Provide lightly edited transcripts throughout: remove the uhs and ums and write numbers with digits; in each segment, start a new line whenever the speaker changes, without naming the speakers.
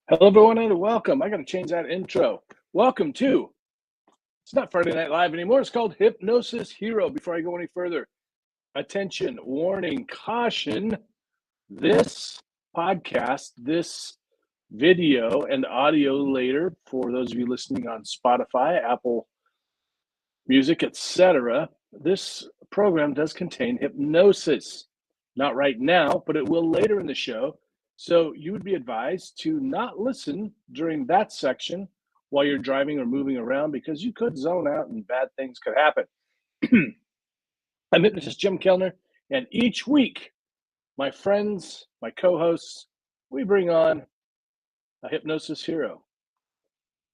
Hello, everyone, and welcome. I got to change that intro. Welcome to, it's not Friday Night Live anymore. It's called Hypnosis Hero. Before I go any further, attention, warning, caution. This podcast, this video and audio later, for those of you listening on Spotify, Apple Music, etc., this program does contain hypnosis. Not right now, but it will later in the show. So you would be advised to not listen during that section while you're driving or moving around, because you could zone out and bad things could happen. I'm Hypnotist Jim Kellner, and each week, my friends, my co-hosts, we bring on a hypnosis hero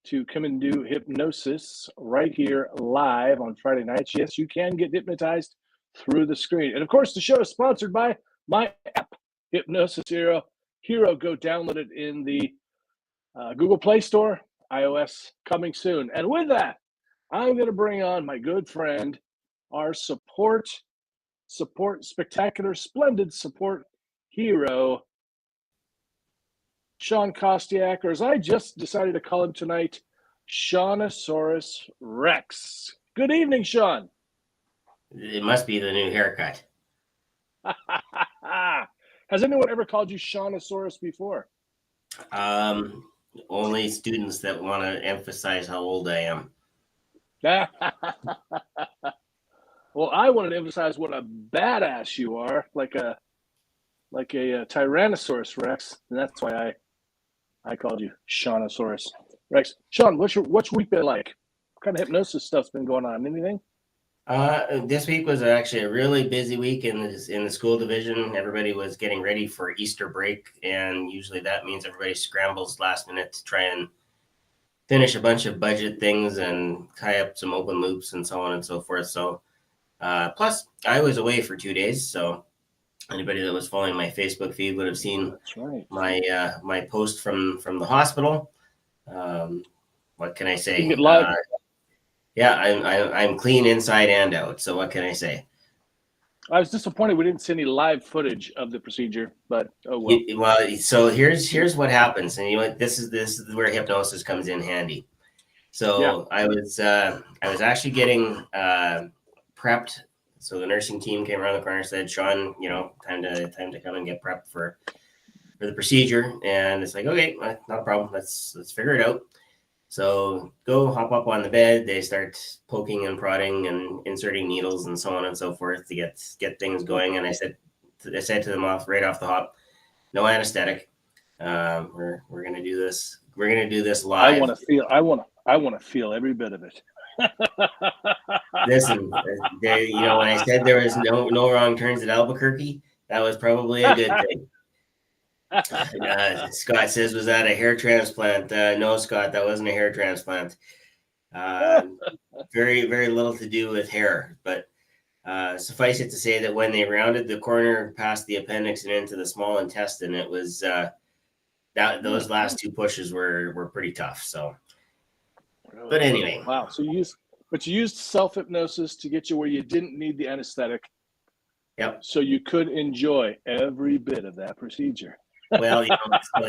to come and do hypnosis right here live on Friday nights. Yes, you can get hypnotized through the screen. And of course, the show is sponsored by my app, Hypnosis Hero. Go download it in the Google Play Store, iOS coming soon. And with that, I'm going to bring on my good friend, our spectacular, splendid support hero, Shawn Kostiuk, or as I just decided to call him tonight, Shawnosaurus Rex. Good evening, Shawn.
It must be the new haircut.
Has anyone ever called you Shawnosaurus before?
Only students that want to emphasize how old I am.
Well, I wanted to emphasize what a badass you are, like a Tyrannosaurus Rex, and that's why I called you Shawnosaurus Rex. Shawn, what's week been like? What kind of hypnosis stuff's been going on? Anything?
This week was actually a really busy week in the school division. Everybody was getting ready for Easter break, and usually that means everybody scrambles last minute to try and finish a bunch of budget things and tie up some open loops and so on and so forth. So, plus I was away for 2 days, so anybody that was following my Facebook feed would have seen
That's right.
my post from the hospital. What can I say?
You can get live.
Yeah, I'm clean inside and out. So what can I say?
I was disappointed we didn't see any live footage of the procedure, but oh well.
Well, so here's what happens, and this is where hypnosis comes in handy. So yeah. I was actually getting prepped. So the nursing team came around the corner and said, Shawn, time to come and get prepped for the procedure. And it's like, okay, not a problem. Let's figure it out. So go hop up on the bed. They start poking and prodding and inserting needles and so on and so forth to get things going. And I said to them right off the hop, no anesthetic. We're gonna do this. We're gonna do this live.
I want to feel every bit of it.
Listen, when I said there was no wrong turns at Albuquerque, that was probably a good thing. Scott says, was that a hair transplant? No, Scott, that wasn't a hair transplant. Very, very little to do with hair, but suffice it to say that when they rounded the corner past the appendix and into the small intestine, it was those last two pushes were pretty tough. So, but anyway,
wow. So you used self-hypnosis to get you where you didn't need the anesthetic.
Yep.
So you could enjoy every bit of that procedure.
Well,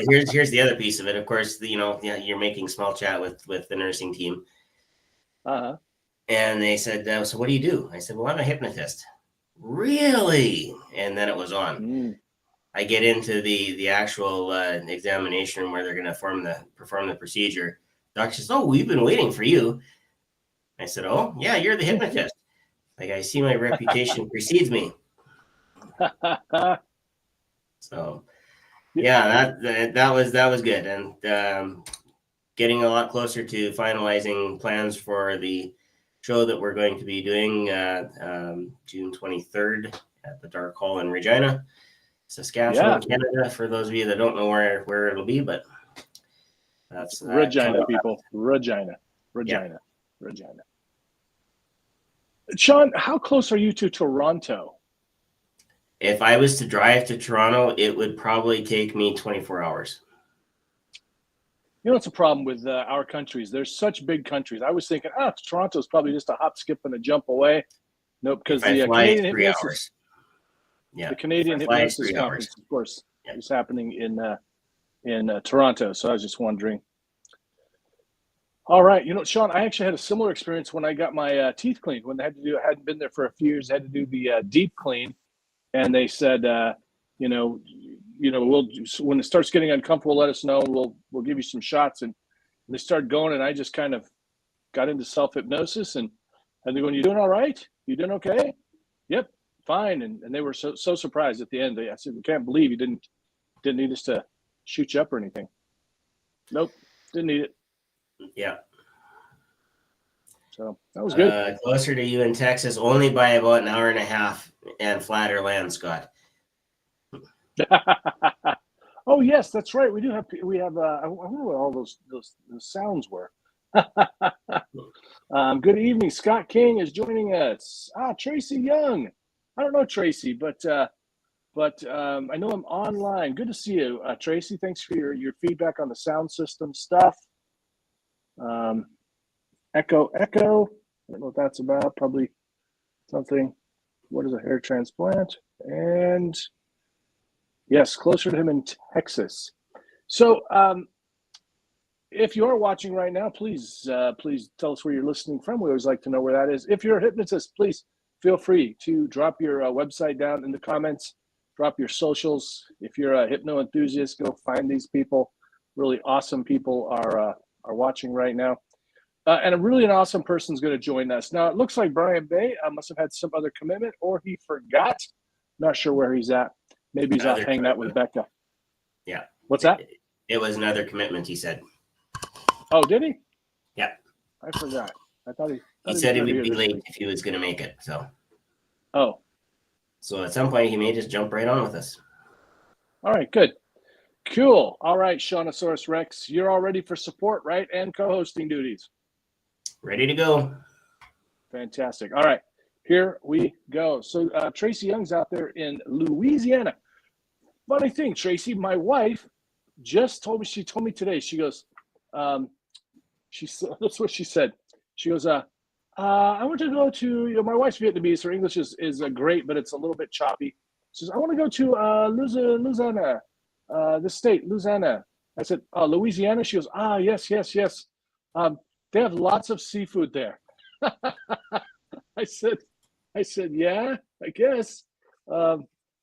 here's the other piece of it. Of course, you're making small chat with the nursing team.
Uh-huh.
And they said, so what do you do? I said, well, I'm a hypnotist. Really? And then it was on. I get into the actual examination room where they're going to perform the procedure. Doctor says, oh, we've been waiting for you. I said, oh, yeah, you're the hypnotist. Like, I see my reputation precedes me. So, yeah, that was good. And getting a lot closer to finalizing plans for the show that we're going to be doing June 23rd at the Dark Hall in Regina, Saskatchewan, Canada. For those of you that don't know where it'll be, but that's
Regina, people. Regina. Shawn, how close are you to Toronto?
If I was to drive to Toronto, it would probably take me 24 hours.
It's a problem with our countries. There's such big countries. I was thinking, Toronto's probably just a hop, skip, and a jump away. Nope, because the Canadian Hypnosis, the Canadian Hypnosis Conference, of course, is happening in in Toronto. So I was just wondering. All right, Shawn, I actually had a similar experience when I got my teeth cleaned. When I hadn't been there for a few years, I had to do the deep clean, and they said, we'll when it starts getting uncomfortable, let us know. We'll give you some shots, and they started going, and I just kind of got into self-hypnosis, and they're going, "You doing all right? You doing okay?" "Yep, fine." And they were so surprised at the end. I said, "We can't believe you didn't need us to shoot you up or anything." "Nope, didn't need it."
Yeah.
So that was good.
Closer to you in Texas, only by about an hour and a half, and flatter land, Scott.
Oh yes, that's right. We have. I wonder what all those sounds were. Good evening. Scott King is joining us. Tracy Young. I don't know Tracy, but I know him online. Good to see you, Tracy. Thanks for your feedback on the sound system stuff. Echo. I don't know what that's about. Probably something. What is a hair transplant? And yes, closer to him in Texas. So if you are watching right now, please tell us where you're listening from. We always like to know where that is. If you're a hypnotist, please feel free to drop your website down in the comments. Drop your socials. If you're a hypno enthusiast, go find these people. Really awesome people are watching right now. And an awesome person's going to join us. Now, it looks like Brian Bay must have had some other commitment, or he forgot. Not sure where he's at. Maybe he's off hanging out with Becca.
Yeah.
What's that?
It was another commitment, he said.
Oh, did he?
Yeah.
I forgot. I thought
he said he would be late if he was going to make it. So.
Oh.
So at some point, he may just jump right on with us.
All right, good. Cool. All right, Shawnosaurus Rex, you're all ready for support, right? And co-hosting duties.
Ready to go.
Fantastic. All right, here we go. So Tracy Young's out there in Louisiana. Funny thing, Tracy, my wife just told me, she told me today, she goes, that's what she said. She goes, I want to go to, my wife's Vietnamese, her English is great, but it's a little bit choppy. She says, I want to go to Louisiana, the state, Louisiana. I said, Louisiana? She goes, yes. They have lots of seafood there. I said, yeah, I guess.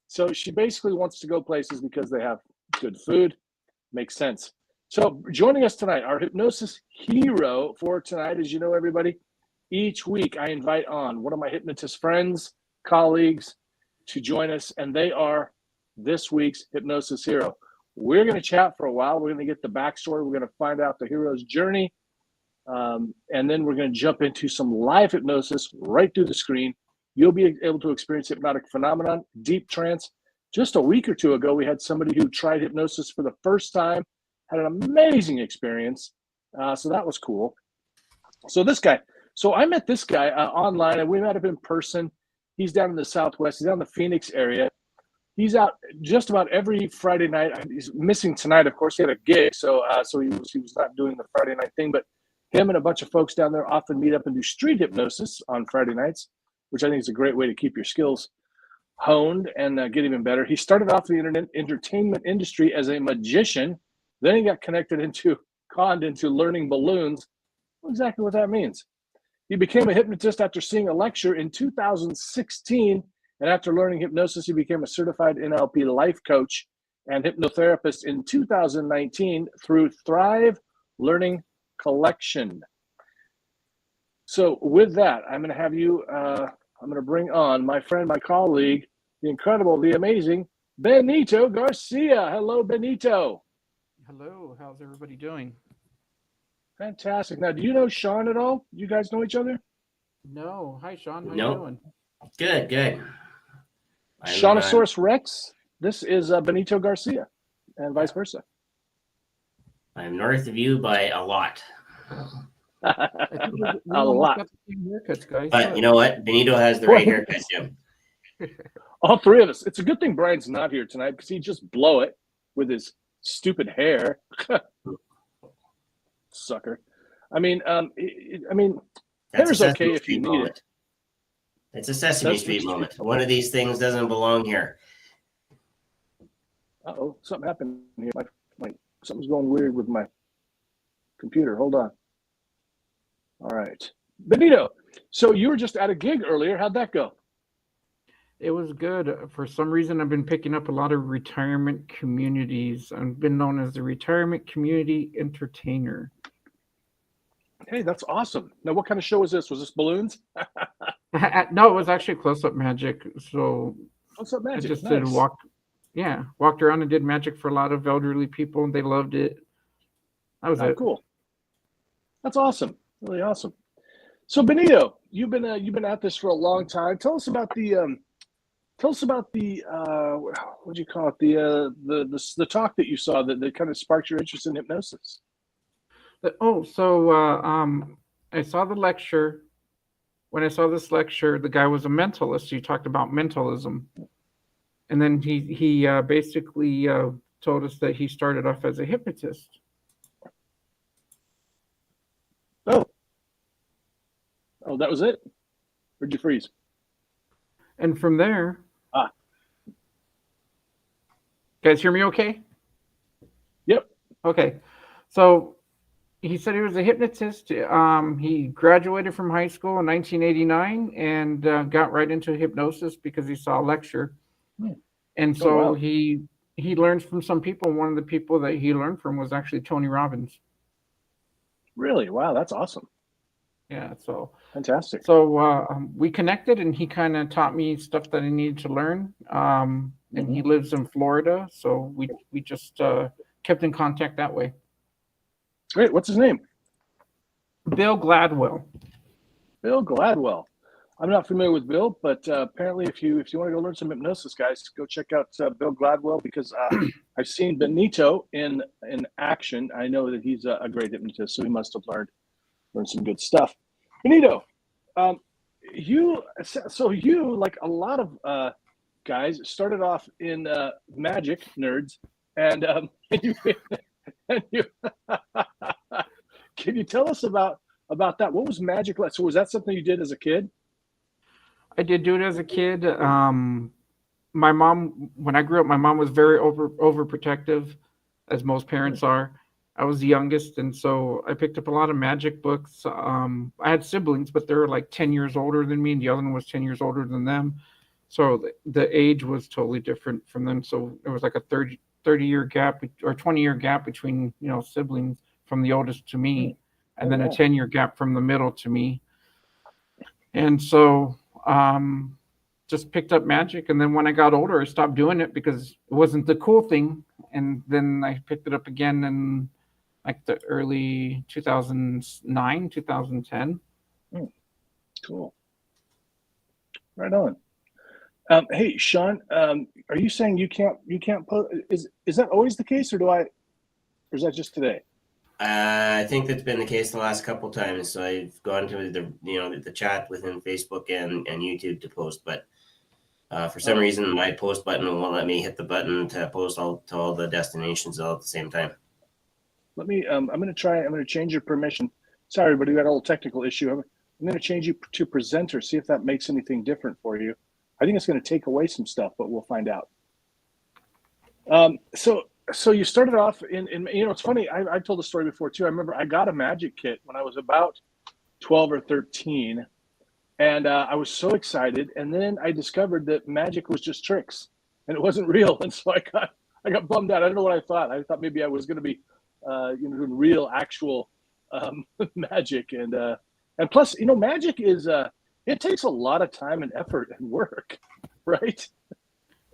So she basically wants to go places because they have good food. Makes sense. So joining us tonight, our hypnosis hero for tonight, as you know, everybody, each week I invite on one of my hypnotist friends, colleagues to join us, and they are this week's hypnosis hero. We're going to chat for a while. We're going to get the backstory. We're going to find out the hero's journey. And then we're going to jump into some live hypnosis right through the screen. You'll be able to experience hypnotic phenomenon, deep trance. Just a week or two ago, we had somebody who tried hypnosis for the first time, had an amazing experience. So that was cool. So I met this guy online, and we met up in person. He's down in the Southwest. He's down in the Phoenix area. He's out just about every Friday night. He's missing tonight, of course. He had a gig, so he was not doing the Friday night thing. But him and a bunch of folks down there often meet up and do street hypnosis on Friday nights, which I think is a great way to keep your skills honed and get even better. He started off in the entertainment industry as a magician. Then he got conned into learning balloons. Exactly what that means. He became a hypnotist after seeing a lecture in 2016. And after learning hypnosis, he became a certified NLP life coach and hypnotherapist in 2019 through Thrive Learning Collection. So with that, I'm going to have you, I'm going to bring on my friend, my colleague, the incredible, the amazing Benito Garcia. Hello, Benito.
Hello, how's everybody doing?
Fantastic. Now, do you know Shawn at all? You guys know each other?
No. Hi, Shawn. How
Nope.
you doing?
Good.
Shawnosaurus Rex. This is Benito Garcia, and vice versa.
I'm north of you by a lot.
A lot.
Got the same haircuts, guys.
But you know what? Benito has the right haircut, Jim.
All three of us. It's a good thing Brian's not here tonight because he'd just blow it with his stupid hair. Sucker. I mean, hair's okay if you need it.
It's a Sesame Street moment. One of these things doesn't belong here.
Uh-oh, something happened here. My Something's going weird with my computer. Hold on. All right. Benito, so you were just at a gig earlier. How'd that go?
It was good. For some reason, I've been picking up a lot of retirement communities. I've been known as the retirement community entertainer.
Hey, that's awesome. Now, what kind of show was this? Was this balloons?
No, it was actually close-up magic. So
What's up,
I
magic?
just
Nice.
walked around and did magic for a lot of elderly people, and they loved it. That was it.
Cool. That's awesome. Really awesome. So, Benito, you've been at this for a long time. Tell us about the what do you call it? The talk that you saw that kind of sparked your interest in hypnosis.
I saw the lecture. When I saw this lecture, the guy was a mentalist. He talked about mentalism. And then he basically told us that he started off as a hypnotist.
Oh, that was it? Where'd you freeze?
And from there... Guys hear me okay?
Yep.
Okay. So he said he was a hypnotist. He graduated from high school in 1989 and got right into hypnosis because he saw a lecture. And so he learns from some people. One of the people that he learned from was actually Tony Robbins.
Really? Wow, that's awesome.
Yeah, so
fantastic.
So we connected, and he kind of taught me stuff that I needed to learn. And he lives in Florida, so we just kept in contact that way.
Great. What's his name?
Bill Gladwell.
Bill Gladwell. I'm not familiar with Bill, but apparently, if you want to go learn some hypnosis, guys, go check out Bill Gladwell, because I've seen Benito in action. I know that he's a great hypnotist, so he must have learned some good stuff. Benito, you like a lot of guys started off in magic nerds, and you can you tell us about that? What was magic like? So was that something you did as a kid?
I did do it as a kid. My mom, when I grew up, my mom was very overprotective, as most parents are. I was the youngest, and so I picked up a lot of magic books. I had siblings, but they were like 10 years older than me, and the other one was 10 years older than them. So the age was totally different from them. So it was like a 30-year gap or 20-year gap between, siblings, from the oldest to me, and then a 10-year gap from the middle to me. And so just picked up magic. And then when I got older, I stopped doing it because it wasn't the cool thing. And then I picked it up again in like the early 2009, 2010.
Cool. Right on. Hey, Shawn, are you saying you can't post? Is that always the case, or is that just today?
I think that's been the case the last couple times. So I've gone to the chat within Facebook and YouTube to post, but for some reason my post button won't let me hit the button to post to all the destinations all at the same time. Let me.
I'm going to change your permission. Sorry, but we got a little technical issue. I'm going to change you to presenter. See if that makes anything different for you. I think it's going to take away some stuff, but we'll find out. So you started off in it's funny. I've told the story before too. I remember I got a magic kit when I was about 12 or 13, and I was so excited. And then I discovered that magic was just tricks, and it wasn't real. And so I got bummed out. I don't know what I thought. I thought maybe I was going to be doing real, actual magic. And plus, magic is it takes a lot of time and effort and work, right?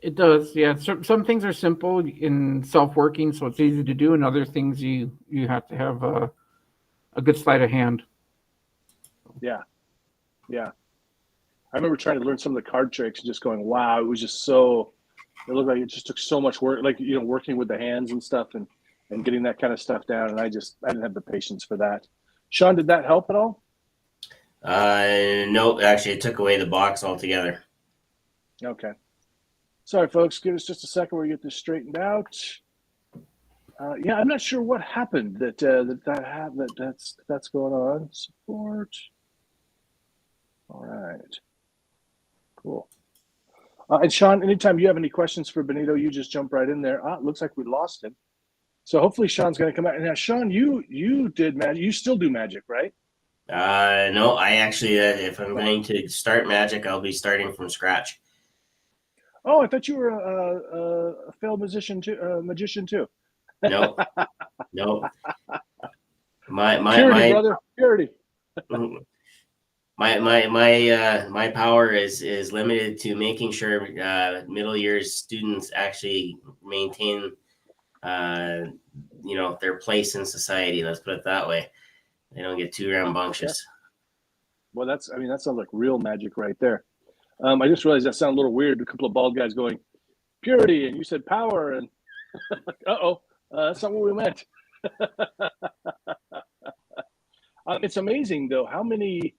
It does, yeah. Some things are simple and self-working, so it's easy to do, and other things you have to have a good sleight of hand.
Yeah. I remember trying to learn some of the card tricks and just going, wow, it was just so. It looked like it just took so much work, like working with the hands and stuff, and getting that kind of stuff down. And I didn't have the patience for that. Shawn, did that help at all?
No, actually, it took away the box altogether.
Okay. Sorry, folks. Give us just a second where we get this straightened out. Yeah, I'm not sure what happened that's going on. Support. All right. Cool. And Shawn, anytime you have any questions for Benito, you just jump right in there. It looks like we lost him. So hopefully Shawn's going to come out. Now, Shawn, you did magic. You still do magic, right?
No, I actually, if I'm going to start magic, I'll be starting from scratch.
Oh, I thought you were a failed magician too.
No, no. My
Purity, brother, purity.
My power is limited to making sure middle years students actually maintain their place in society. Let's put it that way. They don't get too rambunctious.
Well, that sounds like real magic right there. I just realized that sounded a little weird. A couple of bald guys going purity, and you said power, and that's not what we meant. It's amazing though how many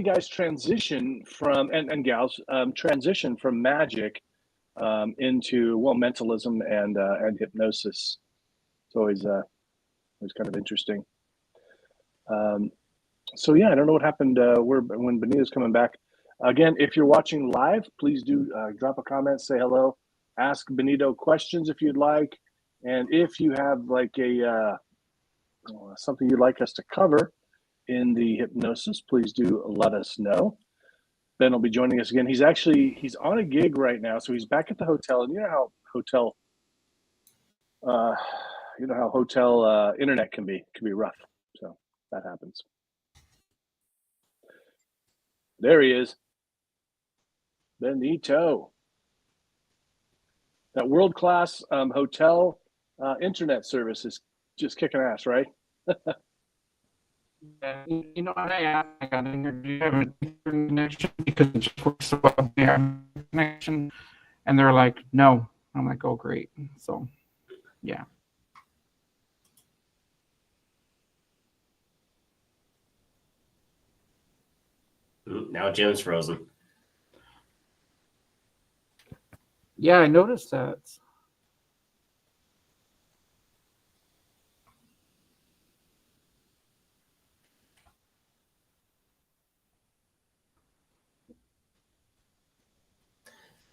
guys transition from and gals transition from magic into mentalism and hypnosis. It's always kind of interesting. So yeah, I don't know what happened when Benito's coming back. Again, if you're watching live, please do drop a comment, say hello, ask Benito questions if you'd like, and if you have like a something you'd like us to cover in the hypnosis, please do let us know. Ben will be joining us again. He's on a gig right now, so he's back at the hotel. And you know how hotel internet can be rough. So that happens. There he is, Benito. That world-class hotel internet service is just kicking ass, right?
You know, I asked, I got in here, do you have a connection? Because it just works so well. They have a connection. And they're like, no. I'm like, oh, great. So, yeah.
Now Jim's frozen.
Yeah, I noticed that.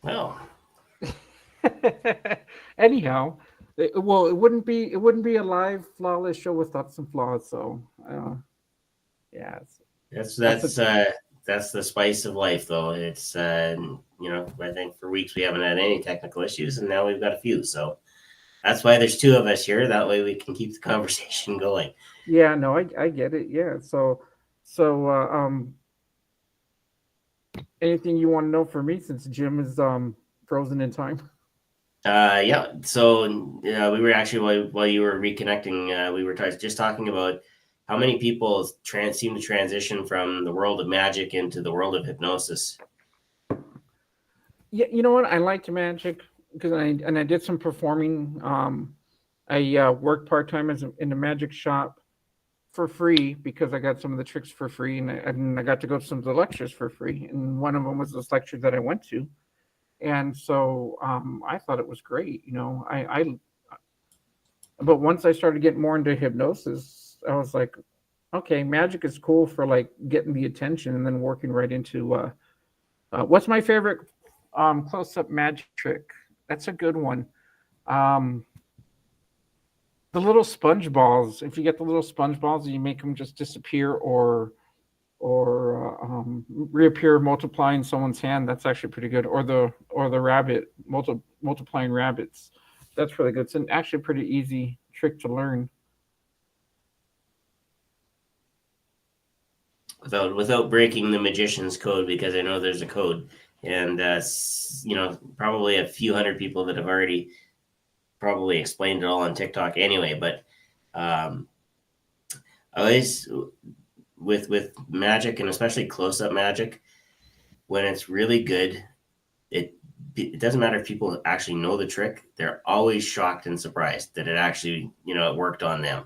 Well,
anyhow, it wouldn't be a live flawless show without some flaws. So, yeah,
that's the spice of life, though. It's I think for weeks we haven't had any technical issues, and now we've got a few. So that's why there's two of us here. That way we can keep the conversation going.
Yeah, no, I get it. Yeah, so anything you want to know for me since Jim is frozen in time?
Yeah. So we were actually while you were reconnecting, we were just talking about how many people seem to transition from the world of magic into the world of hypnosis.
Yeah, you know what? I liked magic because I did some performing. I worked part-time in a magic shop for free because I got some of the tricks for free, and I got to go to some of the lectures for free. And one of them was this lecture that I went to, and so I thought it was great. You know, but once I started getting more into hypnosis, I was like, okay, magic is cool for like getting the attention, and then working right into what's my favorite close-up magic trick? That's a good one. The little sponge balls. If you get the little sponge balls and you make them just disappear or reappear, multiply in someone's hand, that's actually pretty good. Or the rabbit multiplying rabbits. That's really good. It's actually a pretty easy trick to learn.
Without breaking the magician's code, because I know there's a code, and probably a few hundred people that have already probably explained it all on TikTok anyway. But always with magic, and especially close-up magic, when it's really good, it doesn't matter if people actually know the trick. They're always shocked and surprised that it actually it worked on them.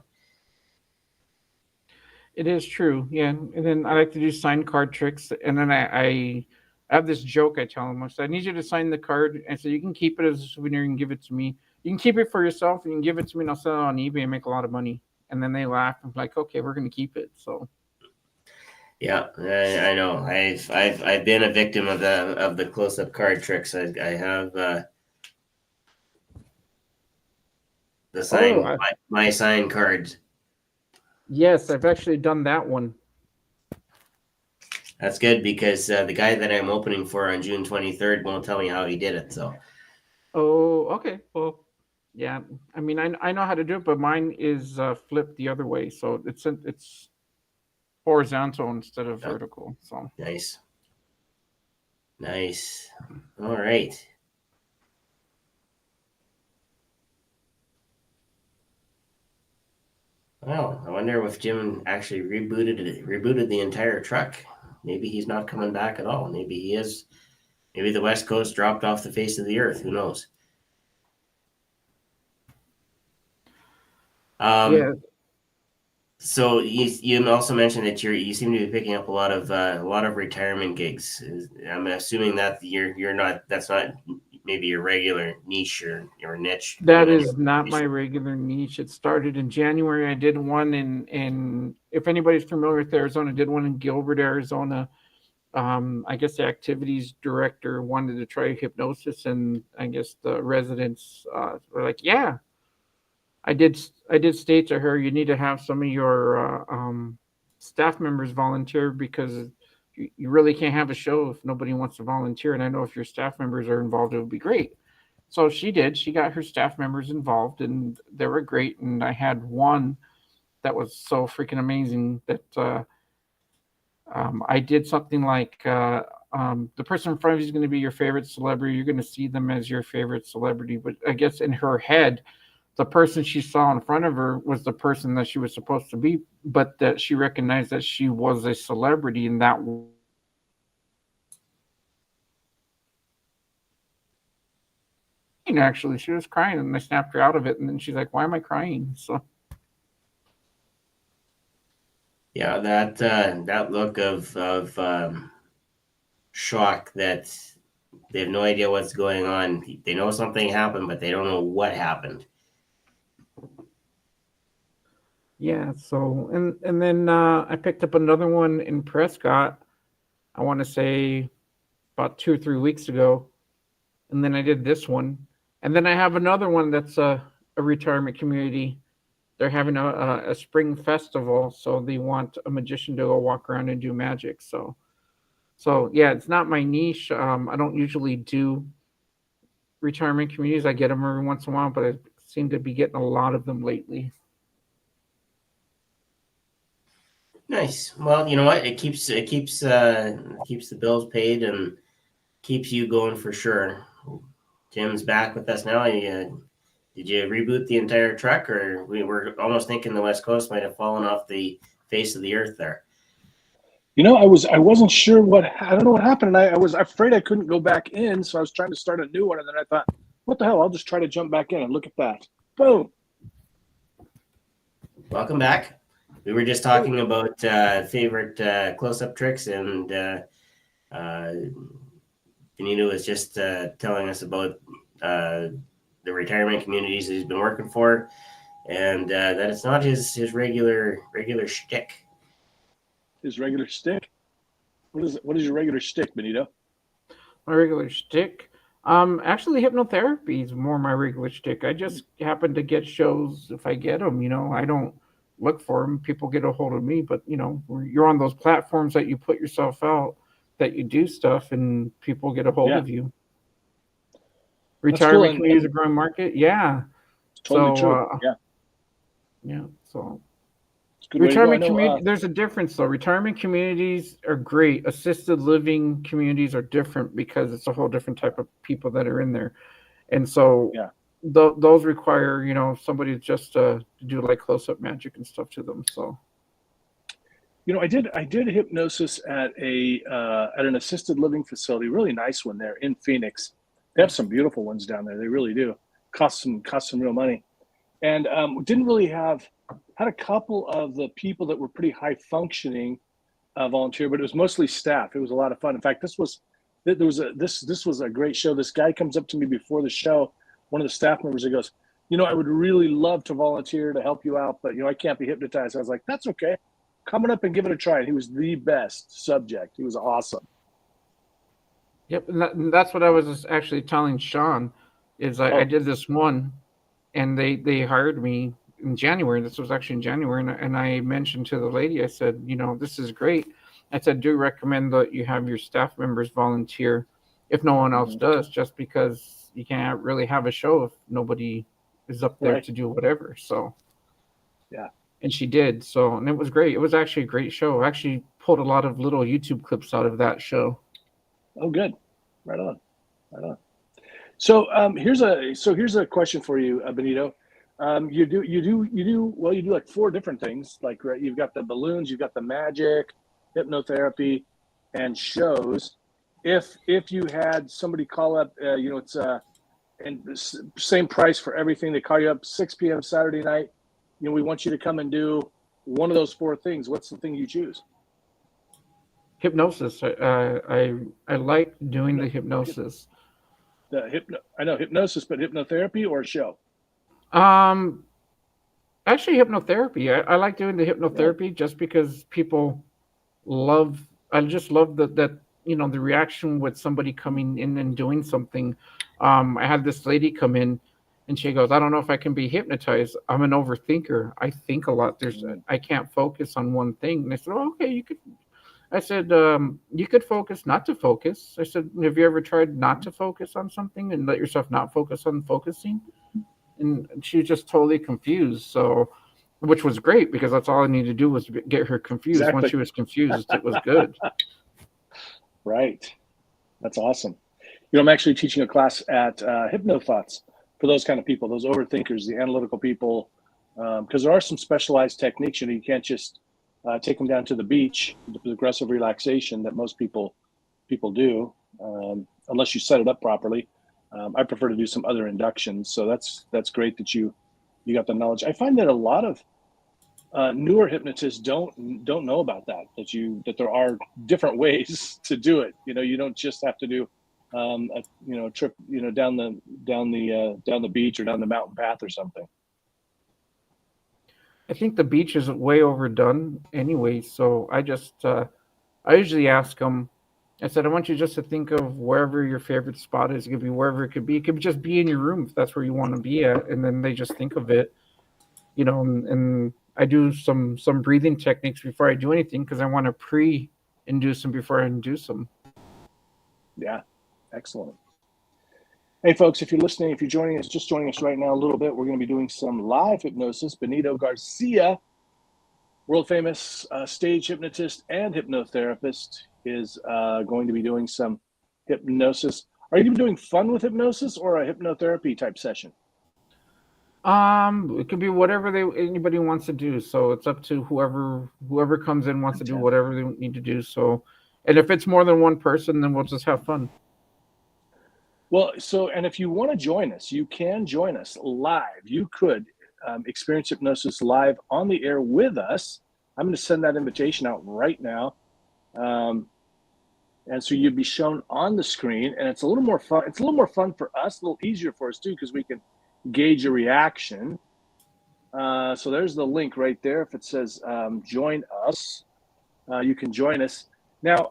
It is true, yeah. And then I like to do sign card tricks, and then I have this joke I tell them. I say, I need you to sign the card, and so you can keep it as a souvenir and give it to me. You can keep it for yourself, and you can give it to me, and I'll sell it on eBay and make a lot of money. And then they laugh. I'm like, okay, we're going to keep it. So,
yeah, I know. I've been a victim of the close up card tricks. I have. The sign,
Oh,
my sign cards.
yes, I've actually done that one.
That's good because the guy that I'm opening for on June 23rd won't tell me how he did it. So,
Oh, okay. Well, yeah. I mean, I know how to do it, but mine is flipped the other way, so it's horizontal instead of vertical. So
nice. All right. Well, I wonder if Jim actually rebooted the entire truck. Maybe he's not coming back at all. Maybe he is. Maybe the West Coast dropped off the face of the earth. Who knows?
yeah,
So you also mentioned that you seem to be picking up a lot of retirement gigs. I'm assuming that you're not, that's not maybe your regular niche or niche.
that is not my regular niche. It started in January. I did one in if anybody's familiar with Arizona, I did one in Gilbert, Arizona. I guess the activities director wanted to try hypnosis, and I guess the residents were like, "Yeah." I did state to her, you need to have some of your staff members volunteer, because you really can't have a show if nobody wants to volunteer. And I know if your staff members are involved, it would be great. So she did. She got her staff members involved, and they were great. And I had one that was so freaking amazing that I did something like the person in front of you is going to be your favorite celebrity. You're going to see them as your favorite celebrity. But I guess in her head, the person she saw in front of her was the person that she was supposed to be, but that she recognized that she was a celebrity, and that actually she was crying, and I snapped her out of it, and then she's like, "Why am I crying?" So
yeah, that look of shock, that they have no idea what's going on. They know something happened, but they don't know what happened.
yeah, so and then I picked up another one in Prescott, I want to say about 2 or 3 weeks ago, and then I did this one, and then I have another one that's a retirement community. They're having a spring festival, so they want a magician to go walk around and do magic. So yeah, it's not my niche. I don't usually do retirement communities. I get them every once in a while, but I seem to be getting a lot of them lately.
Nice. Well, you know what? It keeps the bills paid and keeps you going for sure. Jim's back with us now. Did you reboot the entire truck, or we were almost thinking the West Coast might have fallen off the face of the earth there?
You know, I wasn't sure I don't know what happened. And I was afraid I couldn't go back in. So I was trying to start a new one. And then I thought, what the hell? I'll just try to jump back in, and look at that. Boom.
Welcome back. We were just talking about favorite close-up tricks, and Benito was just telling us about the retirement communities that he's been working for, and that it's not his regular shtick.
His regular stick? What is your regular stick, Benito?
My regular shtick? Actually, hypnotherapy is more my regular shtick. I just happen to get shows if I get them. I don't look for them. People get a hold of me, but you're on those platforms that you put yourself out, that you do stuff, and people get a hold of you. Retirement community is a growing market. Yeah.
Totally true.
Yeah. So retirement community, there's a difference though. Retirement communities are great. Assisted living communities are different, because it's a whole different type of people that are in there. And so those require, somebody just to do like close-up magic and stuff to them. So
I did hypnosis at an assisted living facility, really nice one there in Phoenix. They have some beautiful ones down there. They really do. Cost some real money. And didn't really had a couple of the people that were pretty high functioning volunteer, but it was mostly staff. It was a lot of fun. In fact, this was a great show. This guy comes up to me before the show, one of the staff members, he goes, I would really love to volunteer to help you out, but I can't be hypnotized. I was like, that's okay. Coming up and give it a try. And he was the best subject. He was awesome.
Yep, and that's what I was actually telling Shawn, is I did this one, and they hired me in January. This was actually in January, and I mentioned to the lady, I said, this is great. I said, do recommend that you have your staff members volunteer if no one else does, just because you can't really have a show if nobody is up there to do whatever. So,
yeah.
And she did. So, and it was great. It was actually a great show. I actually pulled a lot of little YouTube clips out of that show.
Oh, good. Right on. Right on. So here's a question for you, Benito. You do like 4 different things. Like, right, you've got the balloons, you've got the magic, hypnotherapy, and shows. If you had somebody call up, it's and the same price for everything. They call you up 6 p.m. Saturday night. We want you to come and do one of those 4 things. What's the thing you choose?
Hypnosis. I like doing the hypnosis.
I know hypnosis, but hypnotherapy or show?
Actually, hypnotherapy. I like doing the hypnotherapy just because people love. I just love that the reaction with somebody coming in and doing something. I had this lady come in, and she goes, "I don't know if I can be hypnotized. I'm an overthinker. I think a lot. I can't focus on one thing." And I said, "Oh, okay, you could." I said, you could focus not to focus. I said, have you ever tried not to focus on something and let yourself not focus on focusing? And she was just totally confused. So, which was great because that's all I needed to do was get her confused.
Exactly.
Once she was confused, it was good.
Right. That's awesome. I'm actually teaching a class at Hypnothoughts for those kind of people, those overthinkers, the analytical people, because there are some specialized techniques. You can't just take them down to the beach, the progressive relaxation that most people do, unless you set it up properly. I prefer to do some other inductions. So that's great that you got the knowledge. I find that a lot of newer hypnotists don't know about that there are different ways to do it. You don't just have to do a trip down the beach or down the mountain path or something.
I think the beach is way overdone anyway. So I usually ask them, I said, I want you just to think of wherever your favorite spot is. It could be wherever it could be. It could just be in your room if that's where you want to be at. And then they just think of it, and I do some breathing techniques before I do anything because I want to pre-induce them before I induce them.
Yeah, excellent. Hey, folks, if you're listening, if you're just joining us right now a little bit, we're going to be doing some live hypnosis. Benito Garcia, world-famous stage hypnotist and hypnotherapist, is going to be doing some hypnosis. Are you going to be doing fun with hypnosis or a hypnotherapy type session?
It could be whatever anybody wants to do. So it's up to whoever comes in wants to do whatever they need to do. So, and if it's more than one person, then we'll just have fun.
Well, and if you want to join us, you can join us live. You could experience hypnosis live on the air with us. I'm going to send that invitation out right now. And so you'd be shown on the screen, and it's a little more fun. It's a little more fun for us, a little easier for us too, because we can gauge your reaction. So there's the link right there. If it says join us, you can join us. Now,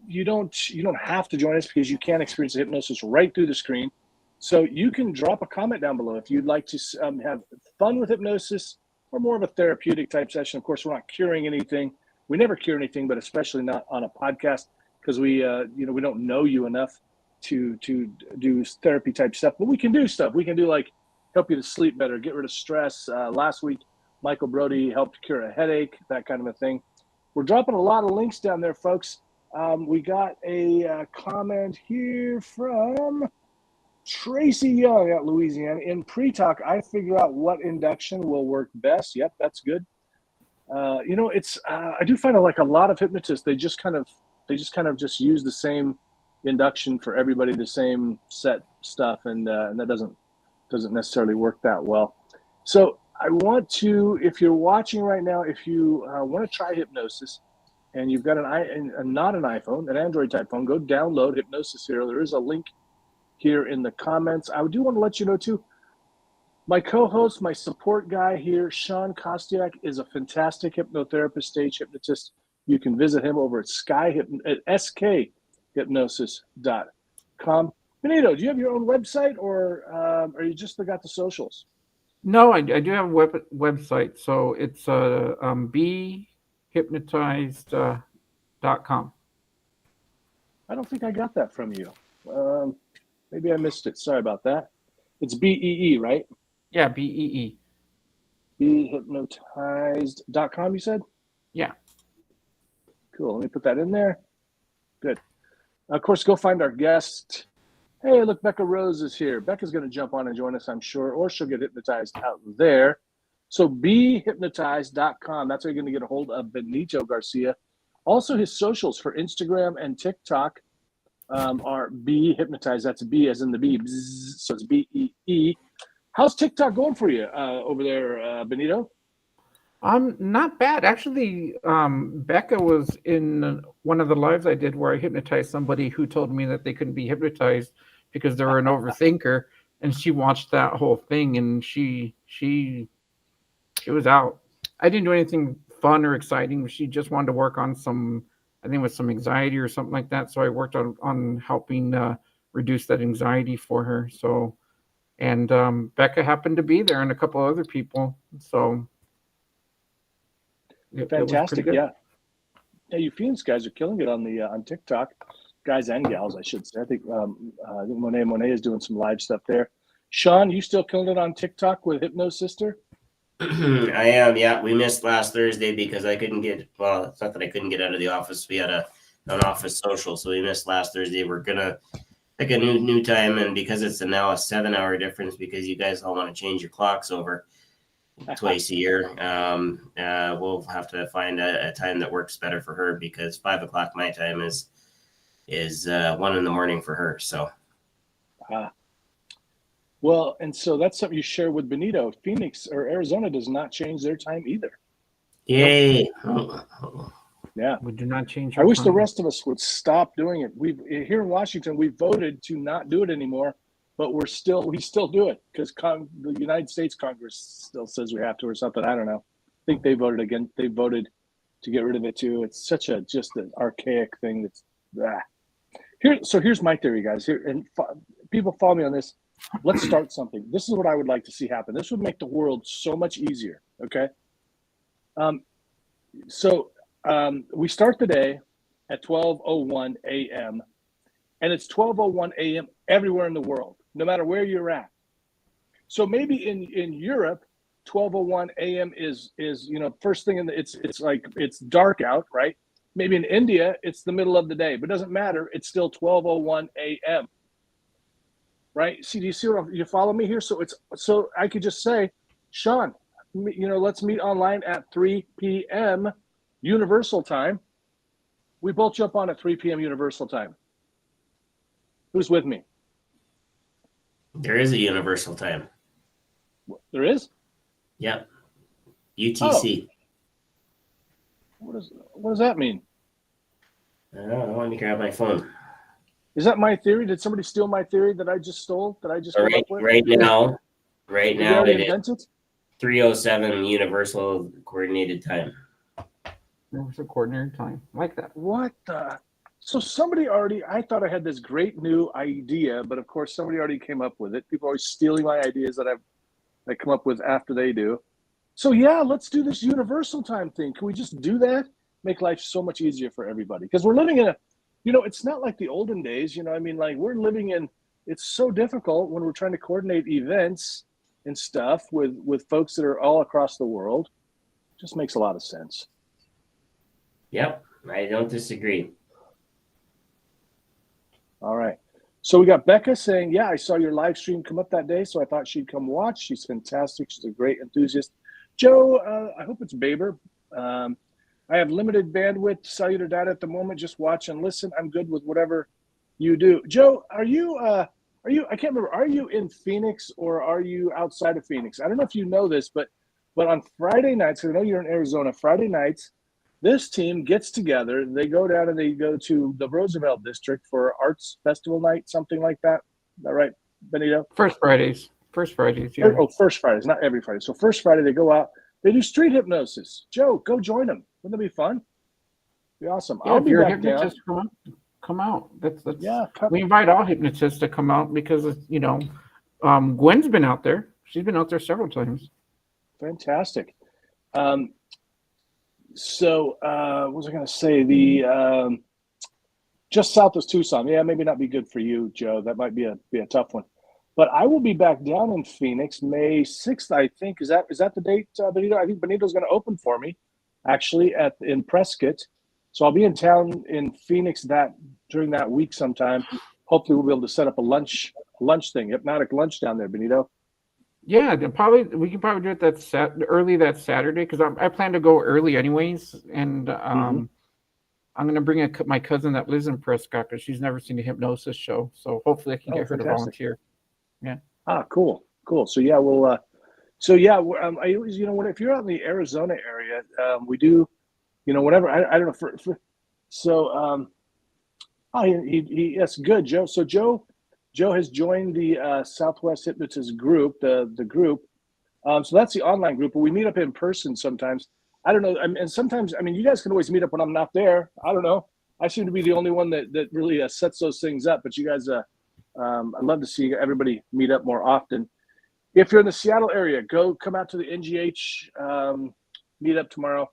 you don't have to join us because you can experience the hypnosis right through the screen. So you can drop a comment down below if you'd like to have fun with hypnosis or more of a therapeutic type session. Of course, we're not curing anything. We never cure anything, but especially not on a podcast because we don't know you enough to do therapy type stuff. But we can do stuff. We can do like help you to sleep better, get rid of stress. Last week, Michael Brody helped cure a headache, that kind of a thing. We're dropping a lot of links down there, folks. We got a comment here from Tracy Young at Louisiana. In pre-talk, I figure out what induction will work best. Yep, that's good. It's I do find like a lot of hypnotists, they just kind of just use the same induction for everybody, the same set stuff, and that doesn't necessarily work that well. So I want to, if you're watching right now, if you want to try hypnosis, and you've got not an iPhone, an Android type phone, go download Hypnosis Hero. There is a link here in the comments. I do want to let you know too, my co-host, my support guy here, Shawn Kostiuk, is a fantastic hypnotherapist, stage hypnotist. You can visit him over at skhypnosis.com. Benito, do you have your own website, or you just got the socials?
No, I do have a website. So it's behypnotized.com.
I don't think I got that from you. Maybe I missed it. Sorry about that. It's BEE, right?
Yeah, BEE.
Behypnotized.com, you said?
Yeah.
Cool. Let me put that in there. Good. Of course, go find our guest. Hey, look, Becca Rose is here. Becca's going to jump on and join us, I'm sure, or she'll get hypnotized out there. So behypnotized.com. That's how you're going to get a hold of Benito Garcia. Also, his socials for Instagram and TikTok are behypnotized. That's B as in the B. Bzz, so it's BEE. How's TikTok going for you over there, Benito?
Not bad. Actually, Becca was in one of the lives I did where I hypnotized somebody who told me that they couldn't be hypnotized because they were an overthinker, and she watched that whole thing and she was out. I didn't do anything fun or exciting. She just wanted to work on some anxiety or something like that. So I worked on helping reduce that anxiety for her. So, and Becca happened to be there and a couple other people. So.
Fantastic, yeah. You Phoenix guys are killing it on TikTok, guys and gals, I should say. I think Monet is doing some live stuff there. Shawn, you still killing it on TikTok with Hypnosister?
I am, yeah. We missed last Thursday because I couldn't get. Well, it's not that I couldn't get out of the office. We had an office social, so we missed last Thursday. We're gonna pick a new time, and because it's now a 7-hour difference, because you guys all want to change your clocks over twice a year. We'll have to find a time that works better for her, because 5 o'clock my time is 1 in the morning for her. So,
well, and so that's something you share with Benito. Phoenix or Arizona does not change their time either.
Yay!
Yeah,
we do not change.
I wish the rest of us would stop doing it. Here in Washington, we voted to not do it anymore. But we still do it because the United States Congress still says we have to, or something. I don't know. I think they voted again. They voted to get rid of it too. It's such just an archaic thing. That's here's my theory, guys. Here, and people follow me on this. Let's start something. This is what I would like to see happen. This would make the world so much easier. Okay. We start the day at 12:01 a.m. and it's 12:01 a.m. everywhere in the world, no matter where you're at. So maybe in Europe, 12:01 a.m. is first thing it's dark out, right? Maybe in India it's the middle of the day, but it doesn't matter. It's still 12:01 a.m. Right? See, do you see what you follow me here? So I could just say, Shawn, let's meet online at 3 p.m. Universal time. We both jump on at 3 p.m. Universal time. Who's with me?
There is a universal time.
There is?
Yep. UTC.
Oh. What does that mean?
I don't know. Let me grab my phone.
Is that my theory? Did somebody steal my theory that I just stole? That I just came up with?
Right now, it is 3:07 Universal Coordinated Time.
Universal Coordinated Time. Like that.
What the? So somebody I thought I had this great new idea, but of course somebody already came up with it. People are always stealing my ideas that I come up with after they do. So yeah, let's do this universal time thing. Can we just do that? Make life so much easier for everybody. Because we're living in it's not like the olden days, we're living in, it's so difficult when we're trying to coordinate events and stuff with folks that are all across the world. It just makes a lot of sense.
Yep, I don't disagree.
All right. So we got Becca saying, yeah, I saw your live stream come up that day, so I thought she'd come watch. She's fantastic. She's a great enthusiast. Joe, I hope it's Baber. I have limited bandwidth, cellular data at the moment. Just watch and listen. I'm good with whatever you do. Joe, are you, I can't remember, are you in Phoenix or are you outside of Phoenix? I don't know if you know this, but on Friday nights, I know you're in Arizona, Friday nights, this team gets together. They go down and they go to the Roosevelt District for Arts Festival night, something like that. Is that right, Benito?
First Fridays, yeah.
Oh, first Fridays, not every Friday. So first Friday, they go out. They do street hypnosis. Joe, go join them. Wouldn't that be fun? Be awesome.
Yeah,
I'll be back down.
Come out. That's
Yeah,
we invite all hypnotists to come out because Gwen's been out there. She's been out there several times.
fantastic. So what was I going to say? The just south of Tucson. Yeah, maybe not be good for you, Joe. That might be a tough one. But I will be back down in Phoenix May 6th, I think. Is that the date, Benito? I think Benito's going to open for me, actually, in Prescott. So I'll be in town in Phoenix during that week sometime. Hopefully we'll be able to set up a lunch thing, hypnotic lunch down there, Benito.
Yeah, we can probably do it early that Saturday because I plan to go early anyways, and I'm going to bring my cousin that lives in Prescott because she's never seen a hypnosis show. So hopefully I can get her to volunteer. Yeah.
Cool. So yeah, we'll. I always, if you're out in the Arizona area, we do, whatever. I don't know. Yes, good, Joe. So Joe has joined the Southwest Hypnotist group, the group. So that's the online group, but we meet up in person sometimes. I don't know. And sometimes, you guys can always meet up when I'm not there. I don't know. I seem to be the only one that really sets those things up. But you guys, I'd love to see everybody meet up more often. If you're in the Seattle area, come out to the NGH meet up tomorrow.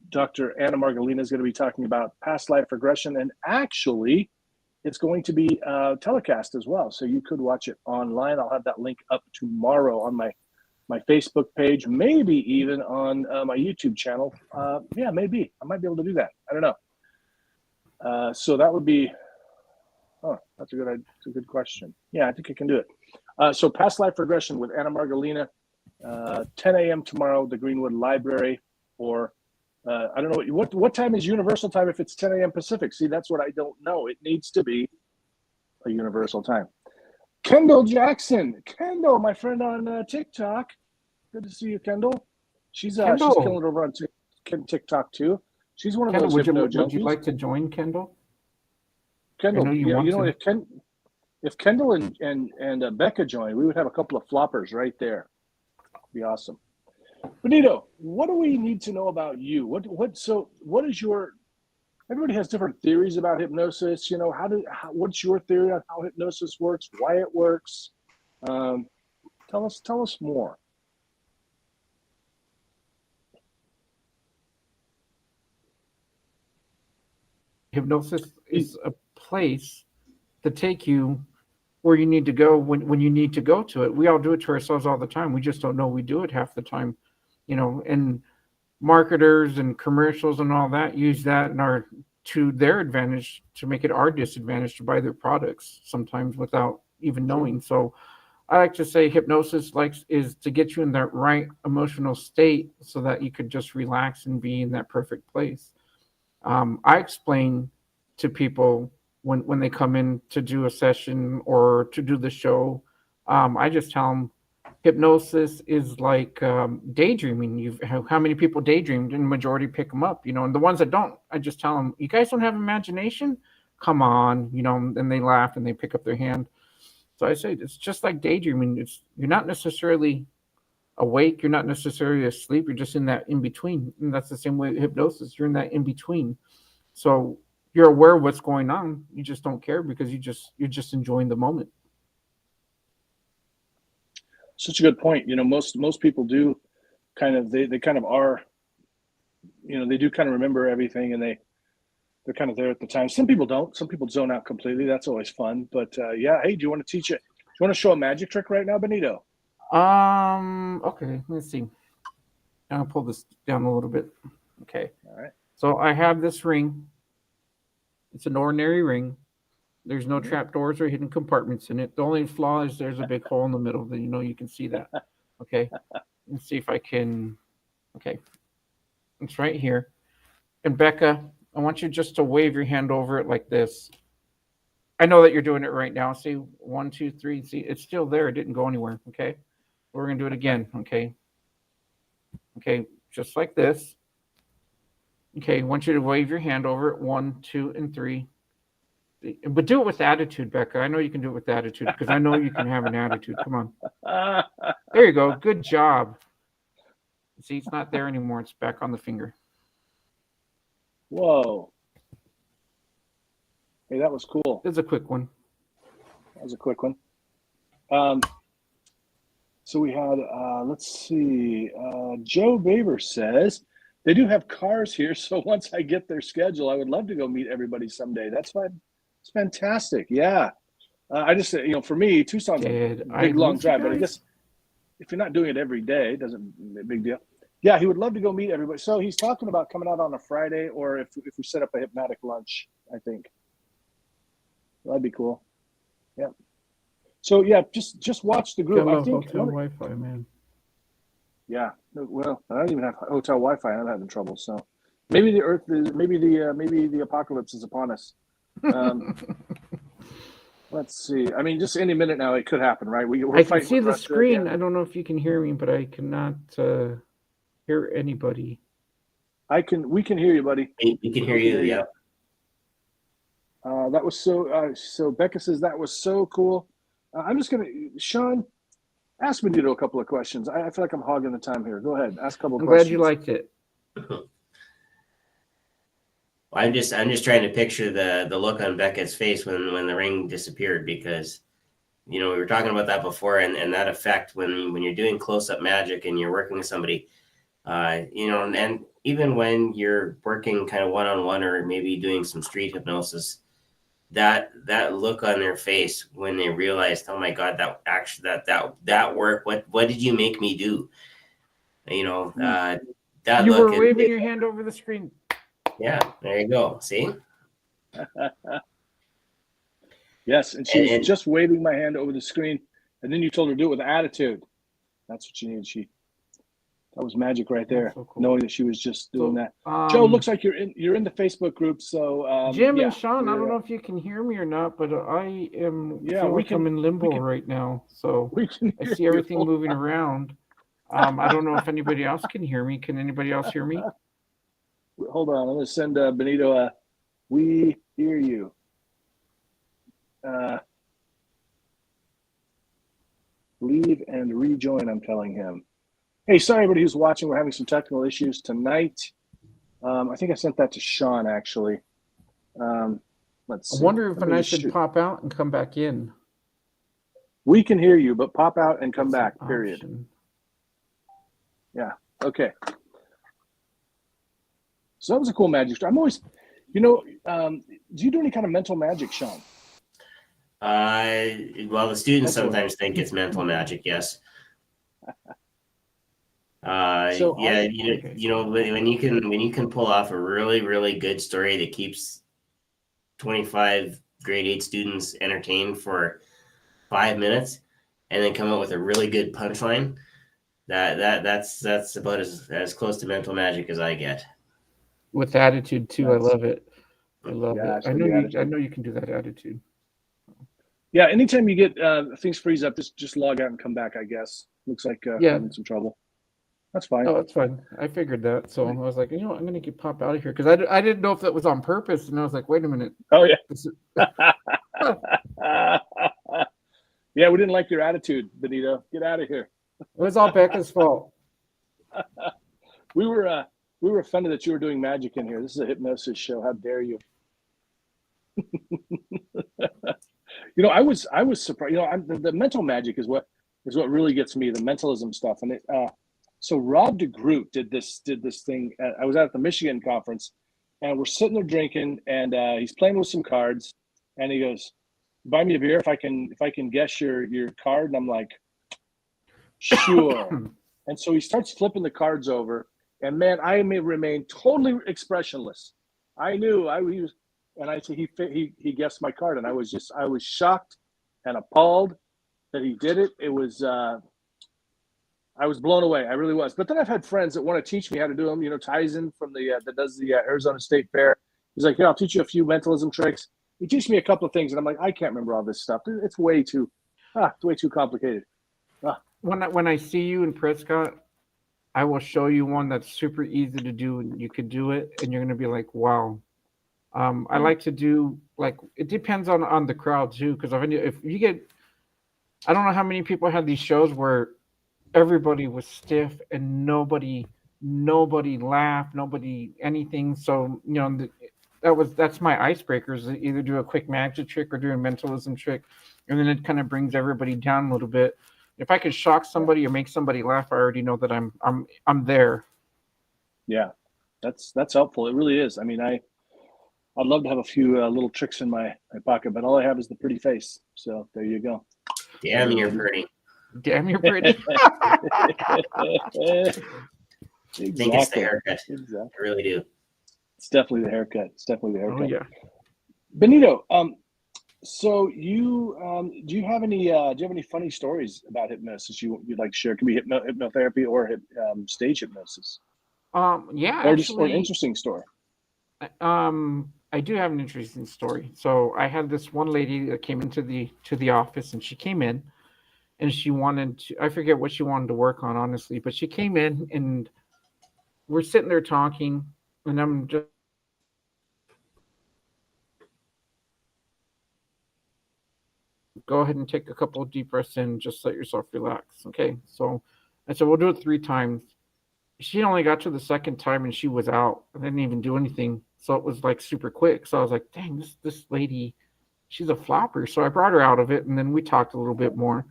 Dr. Anna Margolina is going to be talking about past life regression. And actually, it's going to be telecast as well. So you could watch it online. I'll have that link up tomorrow on my Facebook page, maybe even on my YouTube channel. Yeah, maybe. I might be able to do that. I don't know. So that would be, that's a good question. Yeah, I think I can do it. So past life regression with Anna Margolina, 10 a.m. tomorrow, the Greenwood Library, or I don't know, what time is universal time if it's 10 a.m. Pacific? See, that's what I don't know. It needs to be a universal time. Kendall Jackson. Kendall, my friend on TikTok. Good to see you, Kendall. She's killing it over on TikTok too. She's one of those hypno junkies.
Would you like to join, Kendall?
Kendall, if Kendall and Becca join, we would have a couple of floppers right there. Be awesome. Benito, what do we need to know about you? What is your? Everybody has different theories about hypnosis. What's your theory on how hypnosis works? Why it works? Tell us more.
Hypnosis is a place to take you where you need to go when you need to go to it. We all do it to ourselves all the time. We just don't know we do it half the time, and marketers and commercials and all that use that to their advantage to make it our disadvantage to buy their products sometimes without even knowing. So I like to say hypnosis is to get you in that right emotional state so that you could just relax and be in that perfect place. I explain to people when they come in to do a session or to do the show, I just tell them hypnosis is like daydreaming. How many people daydreamed, and the majority pick them up, and the ones that don't, I just tell them, you guys don't have imagination? Come on, and they laugh and they pick up their hand. So I say, it's just like daydreaming. You're not necessarily awake, you're not necessarily asleep, you're just in that in between. And that's the same way with hypnosis, you're in that in between. So you're aware of what's going on, you just don't care because you're just enjoying the moment.
Such a good point. Most people do kind of they kind of are, they do kind of remember everything, and they're kind of there at the time. Some people don't. Some people zone out completely. That's always fun. But yeah, hey, do you want to teach it? Do you want to show a magic trick right now, Benito?
Okay, let's see. I'll pull this down a little bit. Okay.
All right.
So I have this ring. It's an ordinary ring. There's no trap doors or hidden compartments in it. The only flaw is there's a big hole in the middle that you can see that. Okay. Let's see if I can. Okay. It's right here. And Becca, I want you just to wave your hand over it like this. I know that you're doing it right now. See, 1, 2, 3. See, it's still there. It didn't go anywhere. Okay. We're going to do it again. Okay. Okay. Just like this. Okay. I want you to wave your hand over it. 1, 2, and 3. But do it with attitude, Becca. I know you can do it with attitude because I know you can have an attitude. Come on. There you go. Good job. See, it's not there anymore. It's back on the finger.
Whoa. Hey, that was cool.
It's a quick one.
That was a quick one. So we had, let's see, Joe Baber says, they do have cars here, so once I get their schedule, I would love to go meet everybody someday. That's fine. It's fantastic. Yeah. I just, for me, Tucson's a big, long drive, but I guess if you're not doing it every day, it doesn't, big deal. Yeah, he would love to go meet everybody. So he's talking about coming out on a Friday, or if we set up a hypnotic lunch, I think. That'd be cool. Yeah. So yeah, just watch the group. I think
hotel Wi-Fi, man.
Yeah. Well, I don't even have hotel Wi-Fi. I'm having trouble. So maybe maybe the apocalypse is upon us. Let's see. I mean, just any minute now, it could happen, right?
I can see the screen. I don't know if you can hear me, but I cannot hear anybody.
We can hear you, buddy.
We can hear you. Yeah.
That was so Becca says that was so cool. I'm just going to, Shawn, ask Benito a couple of questions. I feel like I'm hogging the time here. Go ahead. Ask a couple of questions.
I'm glad you liked it.
I'm just trying to picture the look on Becca's face when the ring disappeared, because, we were talking about that before, and that effect when you're doing close-up magic and you're working with somebody, and even when you're working kind of one-on-one or maybe doing some street hypnosis, that look on their face when they realized, oh my God, that worked. What did you make me do? That
you
look.
were waving your hand over the screen.
Yeah, there you go. See?
Yes, and she was just waving my hand over the screen, and then you told her to do it with attitude. That's what she needed. That was magic right there, so cool. Knowing that she was just doing that. Joe, looks like you're in the Facebook group. So
Jim and Shawn, I don't know if you can hear me or not, but I am I'm in limbo right now. So I see everything moving around. I don't know if anybody else can hear me. Can anybody else hear me?
Hold on, I'm going to send Benito we hear you. Leave and rejoin, I'm telling him. Hey, sorry everybody who's watching. We're having some technical issues tonight. I think I sent that to Shawn, actually. Let's see.
I wonder if I should pop out and come back in.
We can hear you, but pop out and come back, period. Option. Yeah, okay. So that was a cool magic story. I'm always, do you do any kind of mental magic, Shawn?
Well, the students sometimes think it's mental magic, yes. When you can pull off a really, really good story that keeps 25 grade 8 students entertained for 5 minutes, and then come up with a really good punchline, that's about as close to mental magic as I get.
With attitude too, I love it. I love it. I know you can do that attitude.
Yeah, anytime you get things freeze up, just log out and come back, I guess. Looks like I'm in some trouble. That's fine.
Oh, that's fine. I figured that. So I was like, I'm going to pop out of here, because I didn't know if that was on purpose. And I was like, wait a minute.
Oh, yeah. Yeah, we didn't like your attitude, Benito. Get out of here.
It was all Becca's fault.
We were offended that you were doing magic in here. This is a hypnosis show. How dare you? I was surprised. The mental magic is what really gets me, the mentalism stuff. And so Rob DeGroot did this thing. I was at the Michigan conference, and we're sitting there drinking, and he's playing with some cards, and he goes, "Buy me a beer if I can guess your card." And I'm like, "Sure." And so he starts flipping the cards over, and man, I may remain totally expressionless. I knew he was, and I said he guessed my card, and I was shocked and appalled that he did it. It was I was blown away. I really was. But then I've had friends that want to teach me how to do them. Tyson from that does the Arizona State Fair. He's like, "Here, I'll teach you a few mentalism tricks." He teaches me a couple of things, and I'm like, I can't remember all this stuff. It's way too complicated.
When I see you in Prescott, I will show you one that's super easy to do, and you could do it, and you're gonna be like, wow. I like to do, like, it depends on the crowd too, because if you get, I don't know how many people had these shows where everybody was stiff and nobody laughed, nobody anything. So that's my icebreakers. Either do a quick magic trick or do a mentalism trick, and then it kind of brings everybody down a little bit. If I could shock somebody or make somebody laugh, I already know that I'm there.
Yeah, that's helpful. It really is. I mean, I'd love to have a few little tricks in my pocket, but all I have is the pretty face. So there you go.
Damn, you're pretty.
Damn, you're pretty.
Exactly.
I think it's the haircut.
Exactly.
I really do.
It's definitely the haircut. It's definitely the haircut.
Oh yeah.
Benito, so you do you have any funny stories about hypnosis you'd like to share? It could be hypnotherapy or stage hypnosis.
Yeah,
or
actually,
just or an interesting story.
I do have an interesting story. So I had this one lady that came into the office, and she came in, and she wanted to, I forget what she wanted to work on, honestly, but she came in, and we're sitting there talking, and I'm just go ahead and take a couple of deep breaths in, just let yourself relax. Okay. So I said, we'll do it 3 times. She only got to the second time and she was out. I didn't even do anything. So it was like super quick. So I was like, dang, this lady, she's a flopper. So I brought her out of it, and then we talked a little bit more.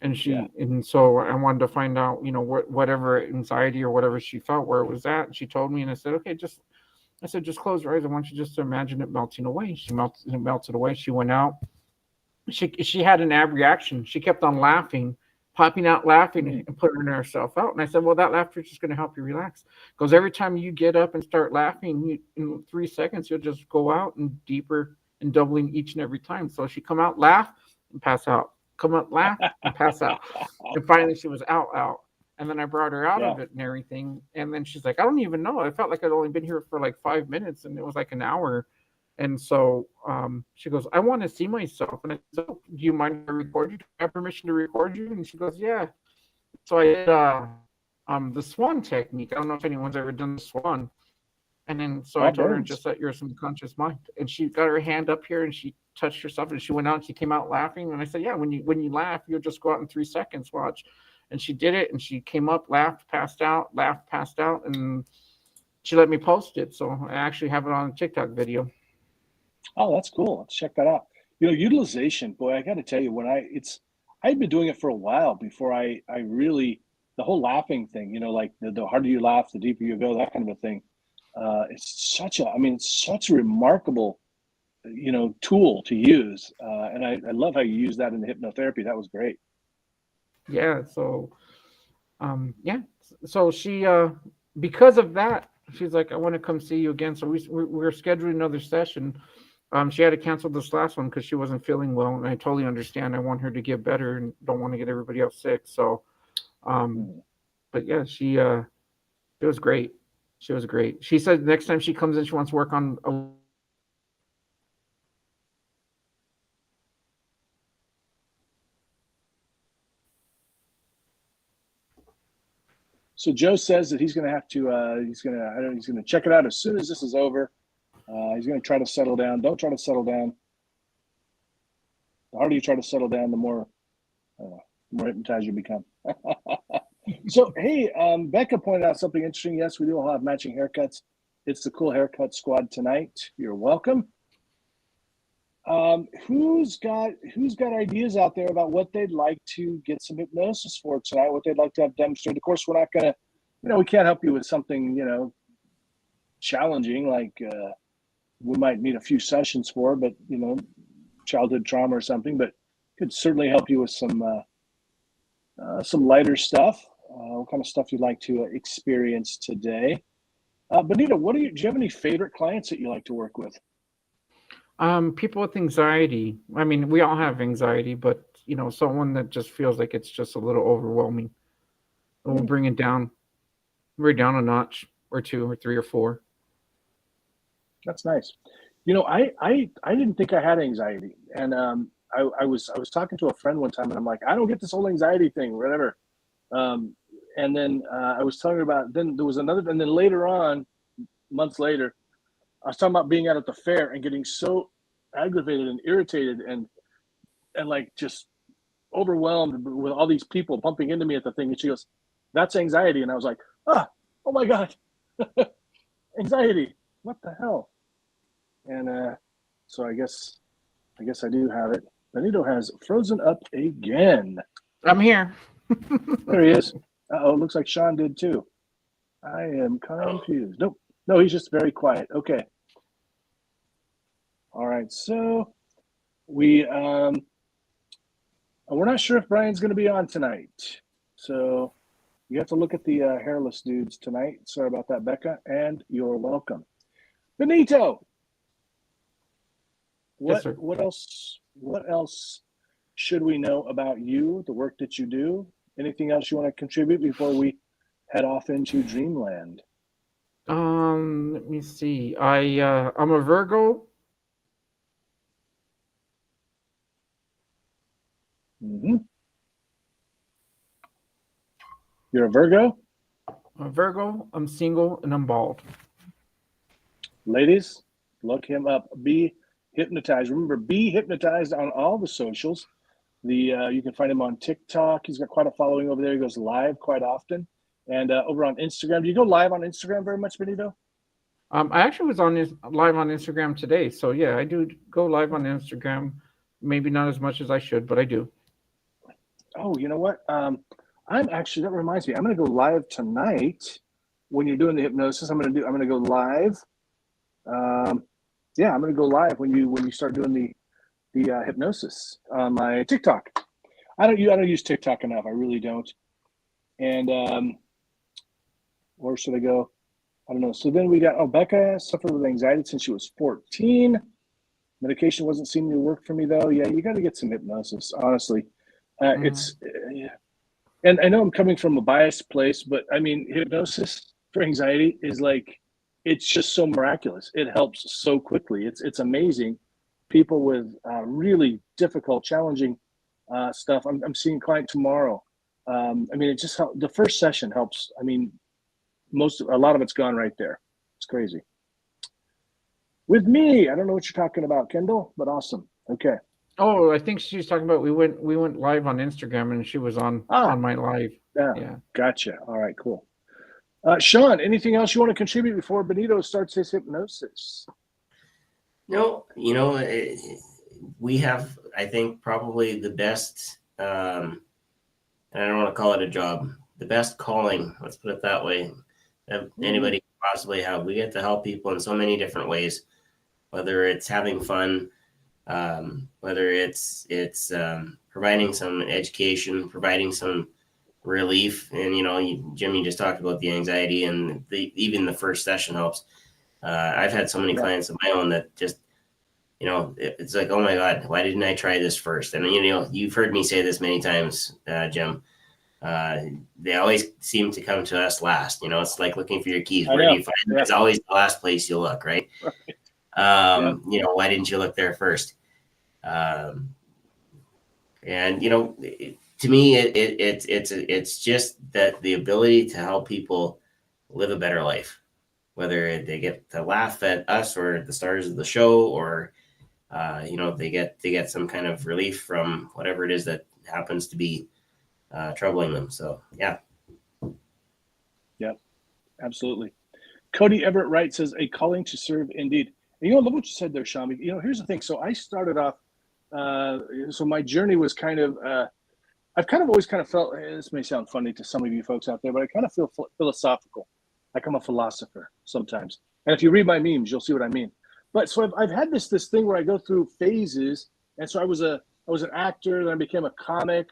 And and so I wanted to find out, whatever anxiety or whatever she felt, where it was at. And she told me, and I said, okay, just close your eyes. I want you just to imagine it melting away. It melted away. She went out. She had an ab reaction. She kept on laughing, popping out laughing, and putting herself out. And I said, well, that laughter is just going to help you relax. Because every time you get up and start laughing, in 3 seconds, you'll just go out and deeper and doubling each and every time. So she come out, laugh, and pass out. Come out, laugh, and pass out. And finally, she was out. And then I brought her out of it and everything. And then she's like, I don't even know. I felt like I'd only been here for like 5 minutes, and it was like an hour. And so she goes, I want to see myself. And I said, oh, do you mind if I record you? Do I have permission to record you? And she goes, yeah. So I did the swan technique. I don't know if anyone's ever done the swan. And then so I told her, just let your subconscious mind. And she got her hand up here and she touched herself, and she went out and she came out laughing. And I said, yeah, when you laugh, you'll just go out in 3 seconds. Watch. And she did it, and she came up, laughed, passed out, and she let me post it. So I actually have it on a TikTok video.
Oh, that's cool. Let's check that out. Utilization, boy, I got to tell you, I'd been doing it for a while before I really, the whole laughing thing, like the harder you laugh, the deeper you go, that kind of a thing. It's such a remarkable, tool to use. And I love how you use that in the hypnotherapy. That was great.
Yeah. So, So she, because of that, she's like, I want to come see you again. So we're scheduling another session. She had to cancel this last one because she wasn't feeling well, and I totally understand. I want her to get better and don't want to get everybody else sick. So, but yeah, it was great. She was great. She said next time she comes in, she wants to work on
So Joe says that he's going to have to, he's going to check it out as soon as this is over. He's going to try to settle down. Don't try to settle down. The harder you try to settle down, the more hypnotized you become. So, hey, Becca pointed out something interesting. Yes, we do all have matching haircuts. It's the Cool Haircut Squad tonight. You're welcome. Who's got ideas out there about what they'd like to get some hypnosis for tonight, what they'd like to have demonstrated? Of course, we're not going to, we can't help you with something, challenging like we might need a few sessions for, but, childhood trauma or something, but could certainly help you with some lighter stuff. What kind of stuff you'd like to experience today? Benito, do you have any favorite clients that you like to work with?
People with anxiety. I mean, we all have anxiety, but someone that just feels like it's just a little overwhelming. And we'll bring it down. Bring it down a notch or 2 or 3 or 4.
That's nice. I didn't think I had anxiety, and I was talking to a friend one time, and I'm like, I don't get this whole anxiety thing, whatever. And then I was telling her about. Then there was another, and then later on, months later, I was talking about being out at the fair and getting so aggravated and irritated and like just overwhelmed with all these people bumping into me at the thing. And she goes, "That's anxiety." And I was like, "Oh my God, anxiety! What the hell?" And so I guess I do have it. Benito has frozen up again.
I'm here.
There he is. Uh-oh, looks like Shawn did too. I am confused. Nope. No, he's just very quiet. Okay. All right. So we're not sure if Brian's going to be on tonight. So you have to look at the hairless dudes tonight. Sorry about that, Becca, and you're welcome. Benito.
Yes, sir.
What else should we know about you, the work that you do? Anything else you want to contribute before we head off into dreamland?
Let me see. I'm a Virgo.
Mm-hmm. You're a Virgo?
I'm a Virgo. I'm single and I'm bald.
Ladies, look him up. Be hypnotized. Remember, be hypnotized on all the socials. You can find him on TikTok. He's got quite a following over there. He goes live quite often. And over on Instagram. Do you go live on Instagram very much, Benito?
I actually was live on Instagram today. So yeah, I do go live on Instagram. Maybe not as much as I should, but I do.
Oh, you know what? That reminds me. I'm going to go live tonight when you're doing the hypnosis. I'm going to go live. Yeah, I'm going to go live when you start doing the hypnosis on my TikTok. I don't use TikTok enough. I really don't. And where should I go? I don't know. So then we got Becca suffered with anxiety since she was 14. Medication wasn't seeming to work for me though. Yeah, you got to get some hypnosis. Honestly, it's. And I know I'm coming from a biased place, but I mean, hypnosis for anxiety is like, it's just so miraculous. It helps so quickly. It's amazing. People with really difficult, challenging stuff. I'm seeing a client tomorrow. I mean, it just helped. The first session helps. I mean, a lot of it's gone right there. It's crazy. With me, I don't know what you're talking about, Kendall, but awesome. Okay.
Oh, I think she's talking about we went live on Instagram and she was on my live.
Yeah. Gotcha. All right, cool. Shawn, anything else you want to contribute before Benito starts his hypnosis?
No, we have, I think, probably the best, and I don't want to call it a job, the best calling, let's put it that way, that anybody could possibly have. We get to help people in so many different ways, whether it's having fun, whether it's providing some education, providing some relief. And, Jim, you just talked about the anxiety, and even the first session helps. I've had so many clients of my own that just, it's like, oh my God, why didn't I try this first? And, you've heard me say this many times, Jim. They always seem to come to us last. It's like looking for your keys. Where do you find them? It's always the last place you look, right? Why didn't you look there first? And to me, it's just that the ability to help people live a better life, whether they get to laugh at us or the stars of the show, or they get some kind of relief from whatever it is that happens to be troubling them. So yeah.
Absolutely. Cody Everett Wright says, a calling to serve indeed. And I love what you said there, Shawn. Here's the thing. So I started off, so my journey was kind of, I've kind of always kind of felt, this may sound funny to some of you folks out there, but I kind of feel philosophical. Like I'm a philosopher sometimes. And if you read my memes, you'll see what I mean. But so I've had this thing where I go through phases. And so I was an actor, then I became a comic.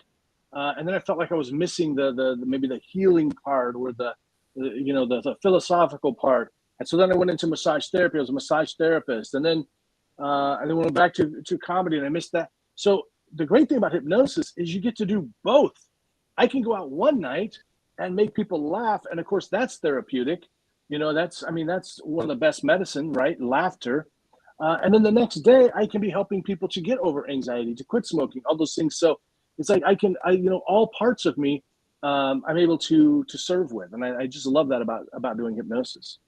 And then I felt like I was missing the maybe the healing part or the philosophical part. And so then I went into massage therapy. I was a massage therapist. And then went back to comedy, and I missed that. So the great thing about hypnosis is you get to do both. I can go out one night and make people laugh. And of course, that's therapeutic. That's one of the best medicine, right? Laughter. And then the next day I can be helping people to get over anxiety, to quit smoking, all those things. So it's like all parts of me, I'm able to serve with. And I just love that about doing hypnosis.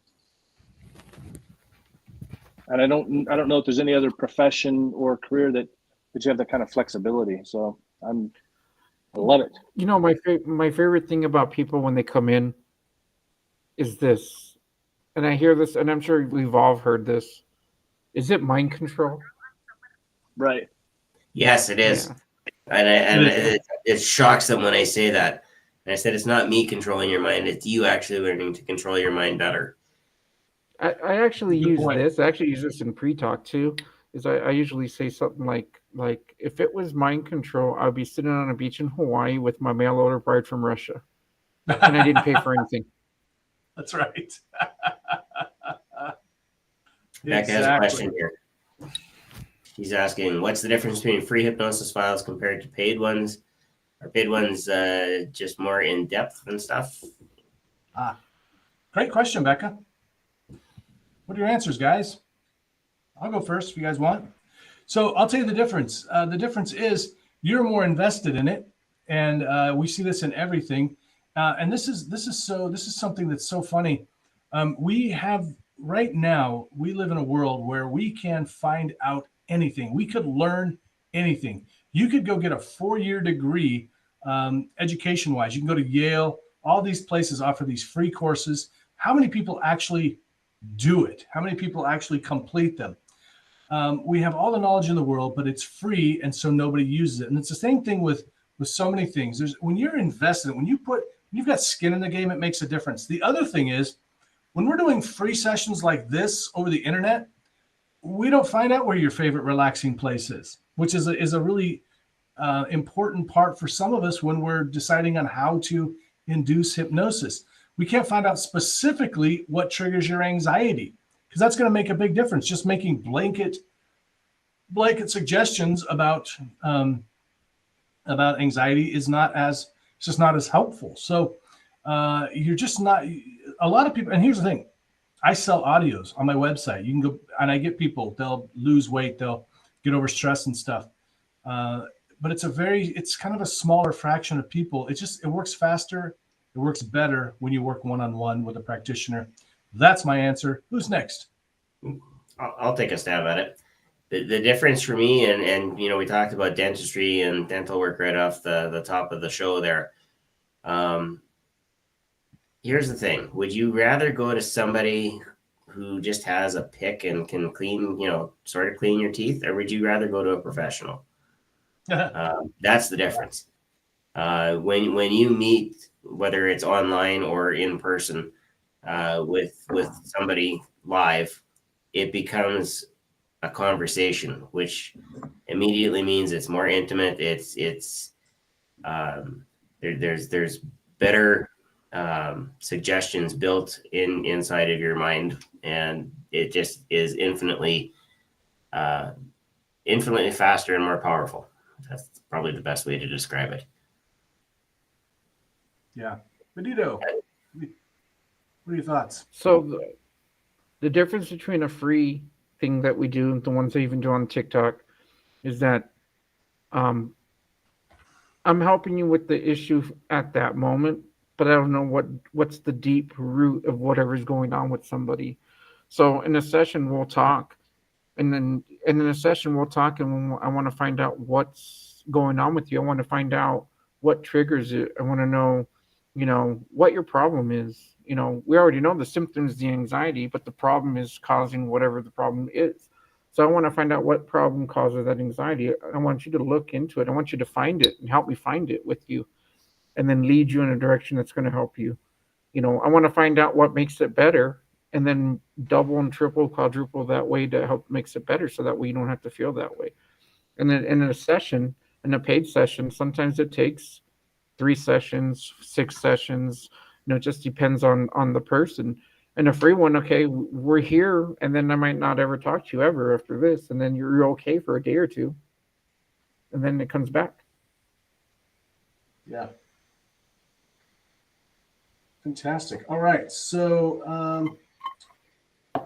And I don't know if there's any other profession or career that you have that kind of flexibility. So I love it.
My favorite thing about people when they come in is this, and I hear this, and I'm sure we've all heard this. Is it mind control?
Right.
Yes, it is.
Yeah.
And it shocks them when I say that. And I said, it's not me controlling your mind. It's you actually learning to control your mind better.
I actually
Good
use
point.
this. I actually use this in pre-talk too. Is I usually say something like if it was mind control, I'd be sitting on a beach in Hawaii with my mail order bride from Russia, and I didn't pay for anything.
That's right.
Becca has a question here. He's asking, what's the difference between free hypnosis files compared to paid ones? Are paid ones just more in depth and stuff?
Great question, Becca. What are your answers, guys? I'll go first if you guys want. So I'll tell you the difference. The difference is you're more invested in it, and we see this in everything. And this is something that's so funny. We have right now, we live in a world where we can find out anything. We could learn anything. You could go get a 4-year degree, education-wise. You can go to Yale. All these places offer these free courses. How many people actually do it? How many people actually complete them? We have all the knowledge in the world, but it's free, and so nobody uses it. And it's the same thing with so many things. When you're invested, when you've got skin in the game, it makes a difference. The other thing is, when we're doing free sessions like this over the internet, we don't find out where your favorite relaxing place is, which is a really important part for some of us when we're deciding on how to induce hypnosis. We can't find out specifically what triggers your anxiety, because that's going to make a big difference. Just making blanket suggestions about anxiety is it's just not as helpful. So you're just not. A lot of people, and here's the thing, I sell audios on my website. You can go, and I get people, they'll lose weight, they'll get over stress and stuff. But it's kind of a smaller fraction of people. It works faster. It works better when you work one-on-one with a practitioner. That's my answer. Who's next?
I'll take a stab at it. The difference for me, and we talked about dentistry and dental work right off the top of the show there. Here's the thing. Would you rather go to somebody who just has a pick and can clean, sort of clean your teeth, or would you rather go to a professional? That's the difference. When you meet, whether it's online or in person, with somebody live, it becomes a conversation, which immediately means it's more intimate. There's better suggestions built inside of your mind, and it just is infinitely faster and more powerful. That's probably the best way to describe it.
Yeah. Benito, what are your thoughts?
So the difference between a free thing that we do and the ones I even do on TikTok is that I'm helping you with the issue at that moment, but I don't know what's the deep root of whatever's going on with somebody. So in a session we'll talk, and then in a session we'll talk, and I want to find out what's going on with you. I want to find out what triggers it. I want to know, what your problem is. We already know the symptoms, the anxiety, but the problem is causing whatever the problem is. So I want to find out what problem causes that anxiety. I want you to look into it. I want you to find it and help me find it with you, and then lead you in a direction that's going to help you. I want to find out what makes it better, and then double and triple, quadruple that way to help makes it better, so that way you don't have to feel that way. And then in a session, in a paid session, sometimes it takes 3 sessions, 6 sessions. It just depends on the person. And a free one, okay, we're here, and then I might not ever talk to you ever after this, and then you're okay for a day or two, and then it comes back.
Yeah. Fantastic. All right. So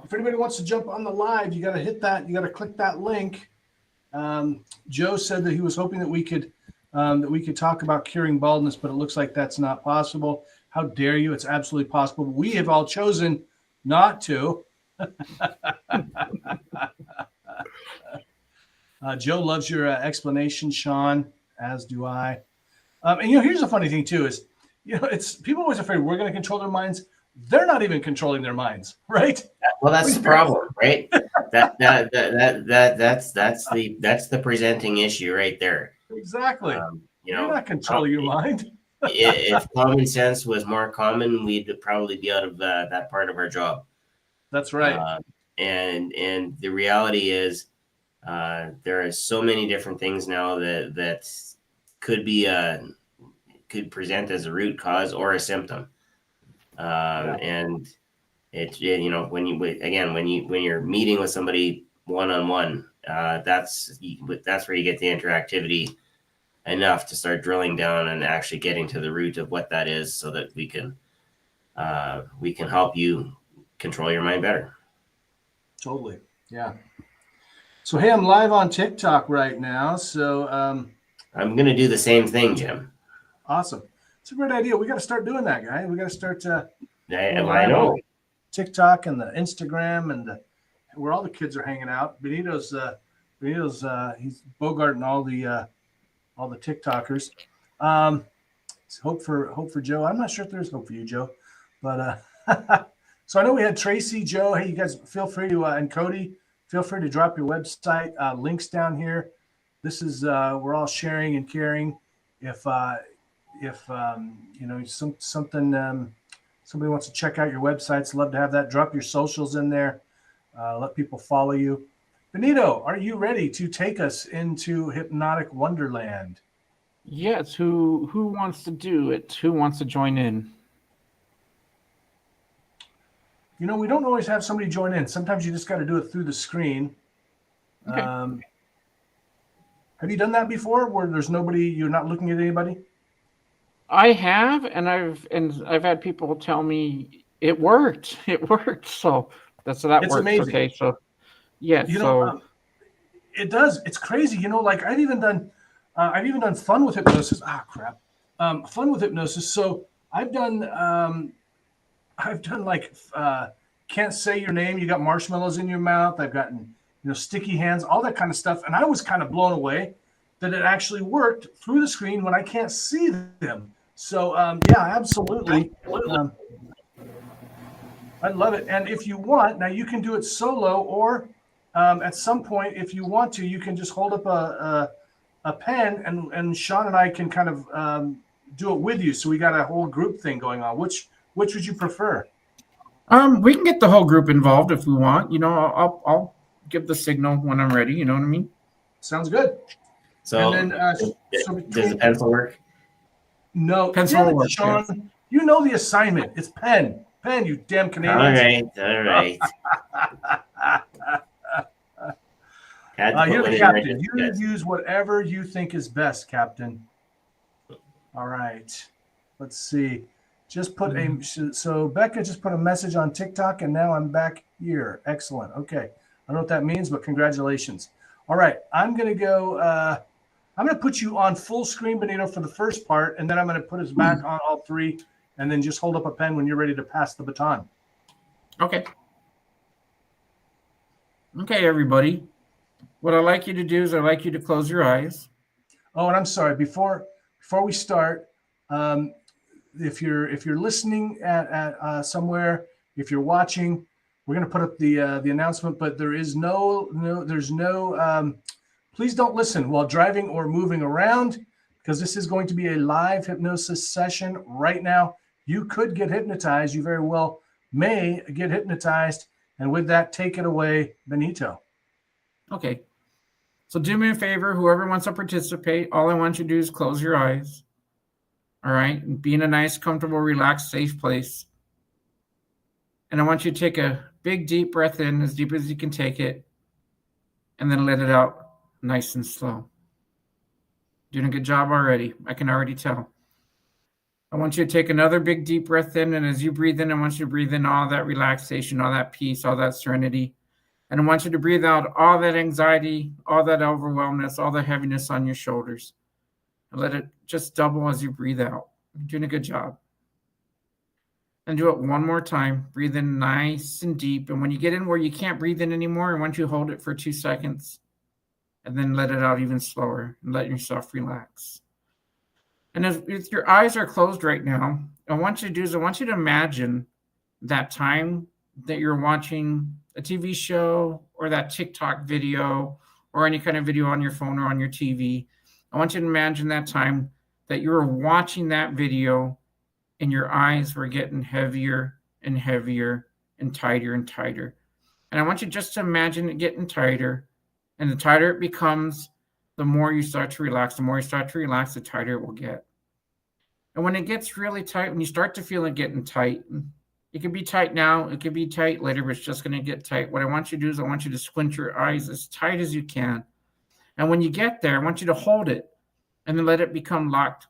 if anybody wants to jump on the live, you got to hit that. You got to click that link. Joe said that he was hoping that we could talk about curing baldness, but it looks like that's not possible. How dare you? It's absolutely possible. We have all chosen not to. Joe loves your explanation, Shawn, as do I. And here's the funny thing too is, it's people always afraid we're going to control their minds. they're not even controlling their minds, right?
Well, that's the problem, right? That's the presenting issue right there.
Exactly.
You
You're
know,
not controlling your mind.
if common sense was more common, we'd probably be out of that part of our job.
That's right.
And the reality is, there are so many different things now that could present as a root cause or a symptom. And when you're meeting with somebody one-on-one, that's where you get the interactivity enough to start drilling down and actually getting to the root of what that is, so that we can help you control your mind better.
Totally. Yeah. So, hey, I'm live on TikTok right now. So
I'm going to do the same thing, Jim.
Awesome. It's a great idea. We got to start doing that, guy. We got to start
I know.
TikTok and the Instagram and where all the kids are hanging out. Benito's he's bogarting all the TikTokers. Hope for Joe. I'm not sure if there's hope for you, Joe, but so I know we had Tracy, Joe. Hey, you guys, feel free to and Cody, feel free to drop your website links down here. This is we're all sharing and caring. If somebody wants to check out your websites, love to have that. Drop your socials in there. Let people follow you. Benito, are you ready to take us into hypnotic wonderland?
Yes. Who wants to do it? Who wants to join in?
We don't always have somebody join in. Sometimes you just got to do it through the screen.
Okay.
Have you done that before, where there's nobody, you're not looking at anybody?
I have, and I've had people tell me it worked. It worked. So that
It's
works.
amazing.
Okay. So yes.
It does. It's crazy. Like I've even done fun with hypnosis. Fun with hypnosis. So I've done like can't say your name. You got marshmallows in your mouth. I've gotten sticky hands, all that kind of stuff. And I was kind of blown away that it actually worked through the screen when I can't see them. So yeah, absolutely. I love it. And if you want, now you can do it solo, or at some point, if you want to, you can just hold up a pen, and Shawn and I can kind of do it with you. So we got a whole group thing going on. Which would you prefer?
We can get the whole group involved if we want. I'll give the signal when I'm ready. You know what I mean?
Sounds good.
So,
and then,
does the pencil work?
No,
pencil work.
Shawn, yes. You know the assignment. It's pen, you damn Canadians.
All right.
You're the captain. You use whatever you think is best, Captain. All right. Let's see. Just put so Becca just put a message on TikTok, and now I'm back here. Excellent. Okay. I don't know what that means, but congratulations. All right. I'm going to go. I'm going to put you on full screen, Benito, for the first part, and then I'm going to put us back on all three, and then just hold up a pen when you're ready to pass the baton.
Okay. Okay, everybody. What I'd like you to do is I'd like you to close your eyes.
Oh, and I'm sorry. Before we start, if you're listening at somewhere, if you're watching, we're going to put up the announcement. But there's no. Please don't listen while driving or moving around, because this is going to be a live hypnosis session right now. You could get hypnotized. You very well may get hypnotized. And with that, take it away, Benito.
Okay. So do me a favor, whoever wants to participate, all I want you to do is close your eyes. All right? And be in a nice, comfortable, relaxed, safe place. And I want you to take a big, deep breath in, as deep as you can take it, and then let it out nice and slow. Doing a good job already. I can already tell. I want you to take another big, deep breath in, and as you breathe in, I want you to breathe in all that relaxation, all that peace, all that serenity. And I want you to breathe out all that anxiety, all that overwhelmness, all the heaviness on your shoulders. And let it just double as you breathe out. You're doing a good job. And do it one more time. Breathe in nice and deep. And when you get in where you can't breathe in anymore, I want you to hold it for 2 seconds. And then let it out even slower. And let yourself if your eyes are closed right now, I want you to imagine that time that you're watching a TV show or that TikTok video or any kind of video on your phone or on your TV. I want you to imagine that time that you were watching that video and your eyes were getting heavier and heavier and tighter and tighter. And I want you just to imagine it getting tighter. And the tighter it becomes, the more you start to relax. The more you start to relax, the tighter it will get. And when it gets really tight, when you start to feel it getting tight, it can be tight now, it can be tight later, but it's just going to get tight. What I want you to do is I want you to squint your eyes as tight as you can. And when you get there, I want you to hold it and then let it become locked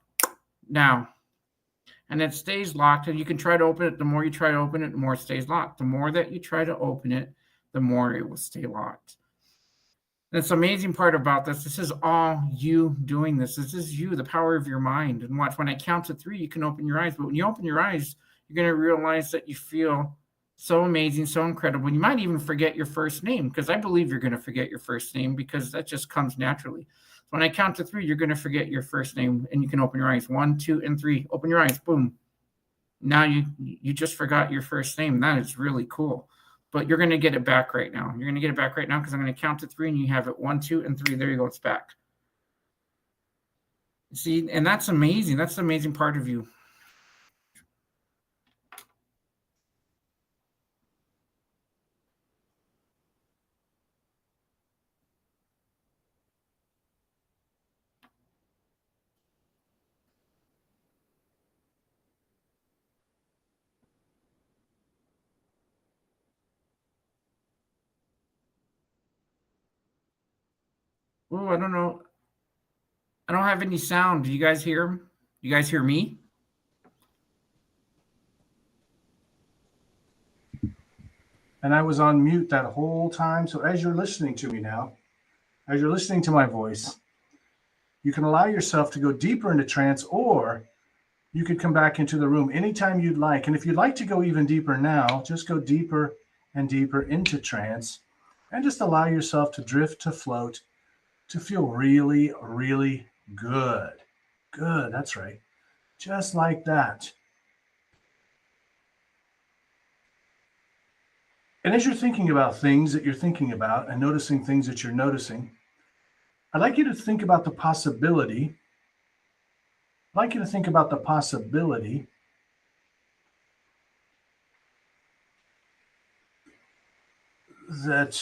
now. And it stays locked, and you can try to open it. The more you try to open it, the more it stays locked. The more that you try to open it, the more it will stay locked. And it's the amazing part about this. This is all you doing this. This is you, the power of your mind. And watch, when I count to 3, you can open your eyes. But when you open your eyes, you're going to realize that you feel so amazing, so incredible. You might even forget your first name, because I believe you're going to forget your first name, because that just comes naturally. When I count to 3, you're going to forget your first name, and you can open your eyes. 1, 2, and 3. Open your eyes. Boom. Now you just forgot your first name. That is really cool. But you're going to get it back right now. You're going to get it back right now, because I'm going to count to 3, and you have it. 1, 2, and 3. There you go. It's back. See, and that's amazing. That's the amazing part of you. Oh, I don't know. I don't have any sound. Do you guys hear? You guys hear me?
And I was on mute that whole time. So as you're listening to me now, as you're listening to my voice, you can allow yourself to go deeper into trance, or you could come back into the room anytime you'd like. And if you'd like to go even deeper now, just go deeper and deeper into trance, and just allow yourself to drift, to float, to feel really, really good. Good, that's right. Just like that. And as you're thinking about things that you're thinking about and noticing things that you're noticing, I'd like you to think about the possibility. I'd like you to think about the possibility that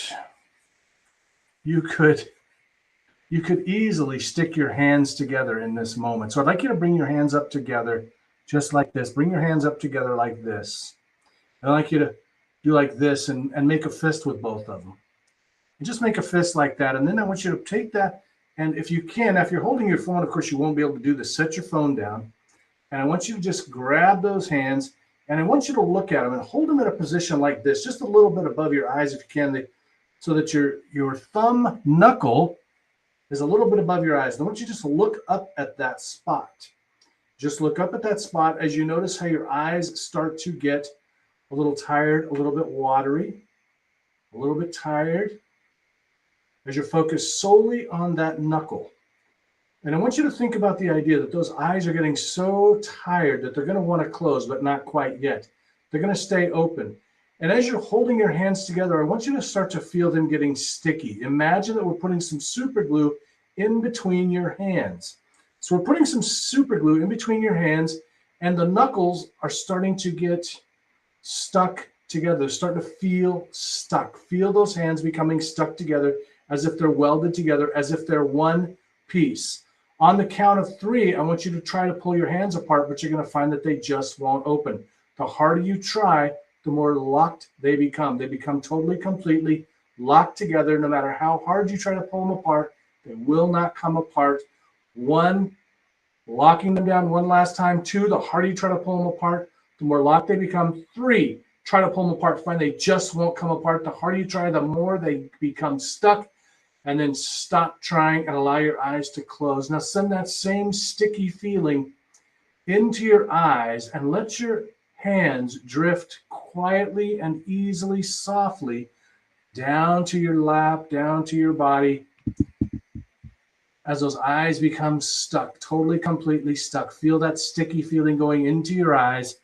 you could easily stick your hands together in this moment. So I'd like you to bring your hands up together just like this. Bring your hands up together like this. And I'd like you to do like this and make a fist with both of them. And just make a fist like that. And then I want you to take that, and if you can, if you're holding your phone, of course you won't be able to do this. Set your phone down. And I want you to just grab those hands, and I want you to look at them and hold them in a position like this, just a little bit above your eyes if you can, so that your thumb knuckle is a little bit above your eyes. And I want you to just look up at that spot. Just look up at that spot as you notice how your eyes start to get a little tired, a little bit watery, a little bit tired, as you're focused solely on that knuckle. And I want you to think about the idea that those eyes are getting so tired that they're going to want to close, but not quite yet. They're going to stay open. And as you're holding your hands together, I want you to start to feel them getting sticky. Imagine that we're putting some super glue in between your hands. So we're putting some super glue in between your hands, and the knuckles are starting to get stuck together, starting to feel stuck. Feel those hands becoming stuck together as if they're welded together, as if they're one piece. On the count of 3, I want you to try to pull your hands apart, but you're going to find that they just won't open. The harder you try, the more locked they become. They become totally, completely locked together. No matter how hard you try to pull them apart, they will not come apart. 1, locking them down one last time. 2, the harder you try to pull them apart, the more locked they become. 3, try to pull them apart. Find they just won't come apart. The harder you try, the more they become stuck. And then stop trying and allow your eyes to close. Now send that same sticky feeling into your eyes and let your hands drift quietly and easily, softly down to your lap, down to your body. As those eyes become stuck, totally, completely stuck. Feel that sticky feeling going into your eyes.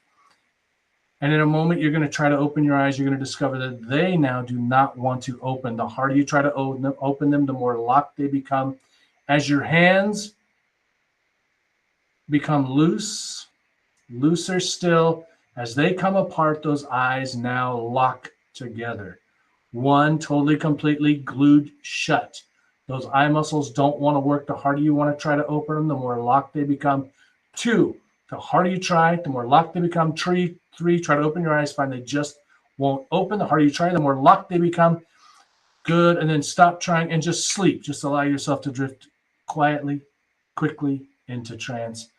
And in a moment, you're going to try to open your eyes. You're going to discover that they now do not want to open. The harder you try to open them, the more locked they become. As your hands become loose, looser still, as they come apart, those eyes now lock together. One, totally, completely glued shut. Those eye muscles don't want to work. The harder you want to try to open them, the more locked they become. Two, the harder you try, the more locked they become. Three, try to open your eyes, find they just won't open. The harder you try, the more locked they become. Good, and then stop trying and just sleep. Just allow yourself to drift quietly, quickly into trance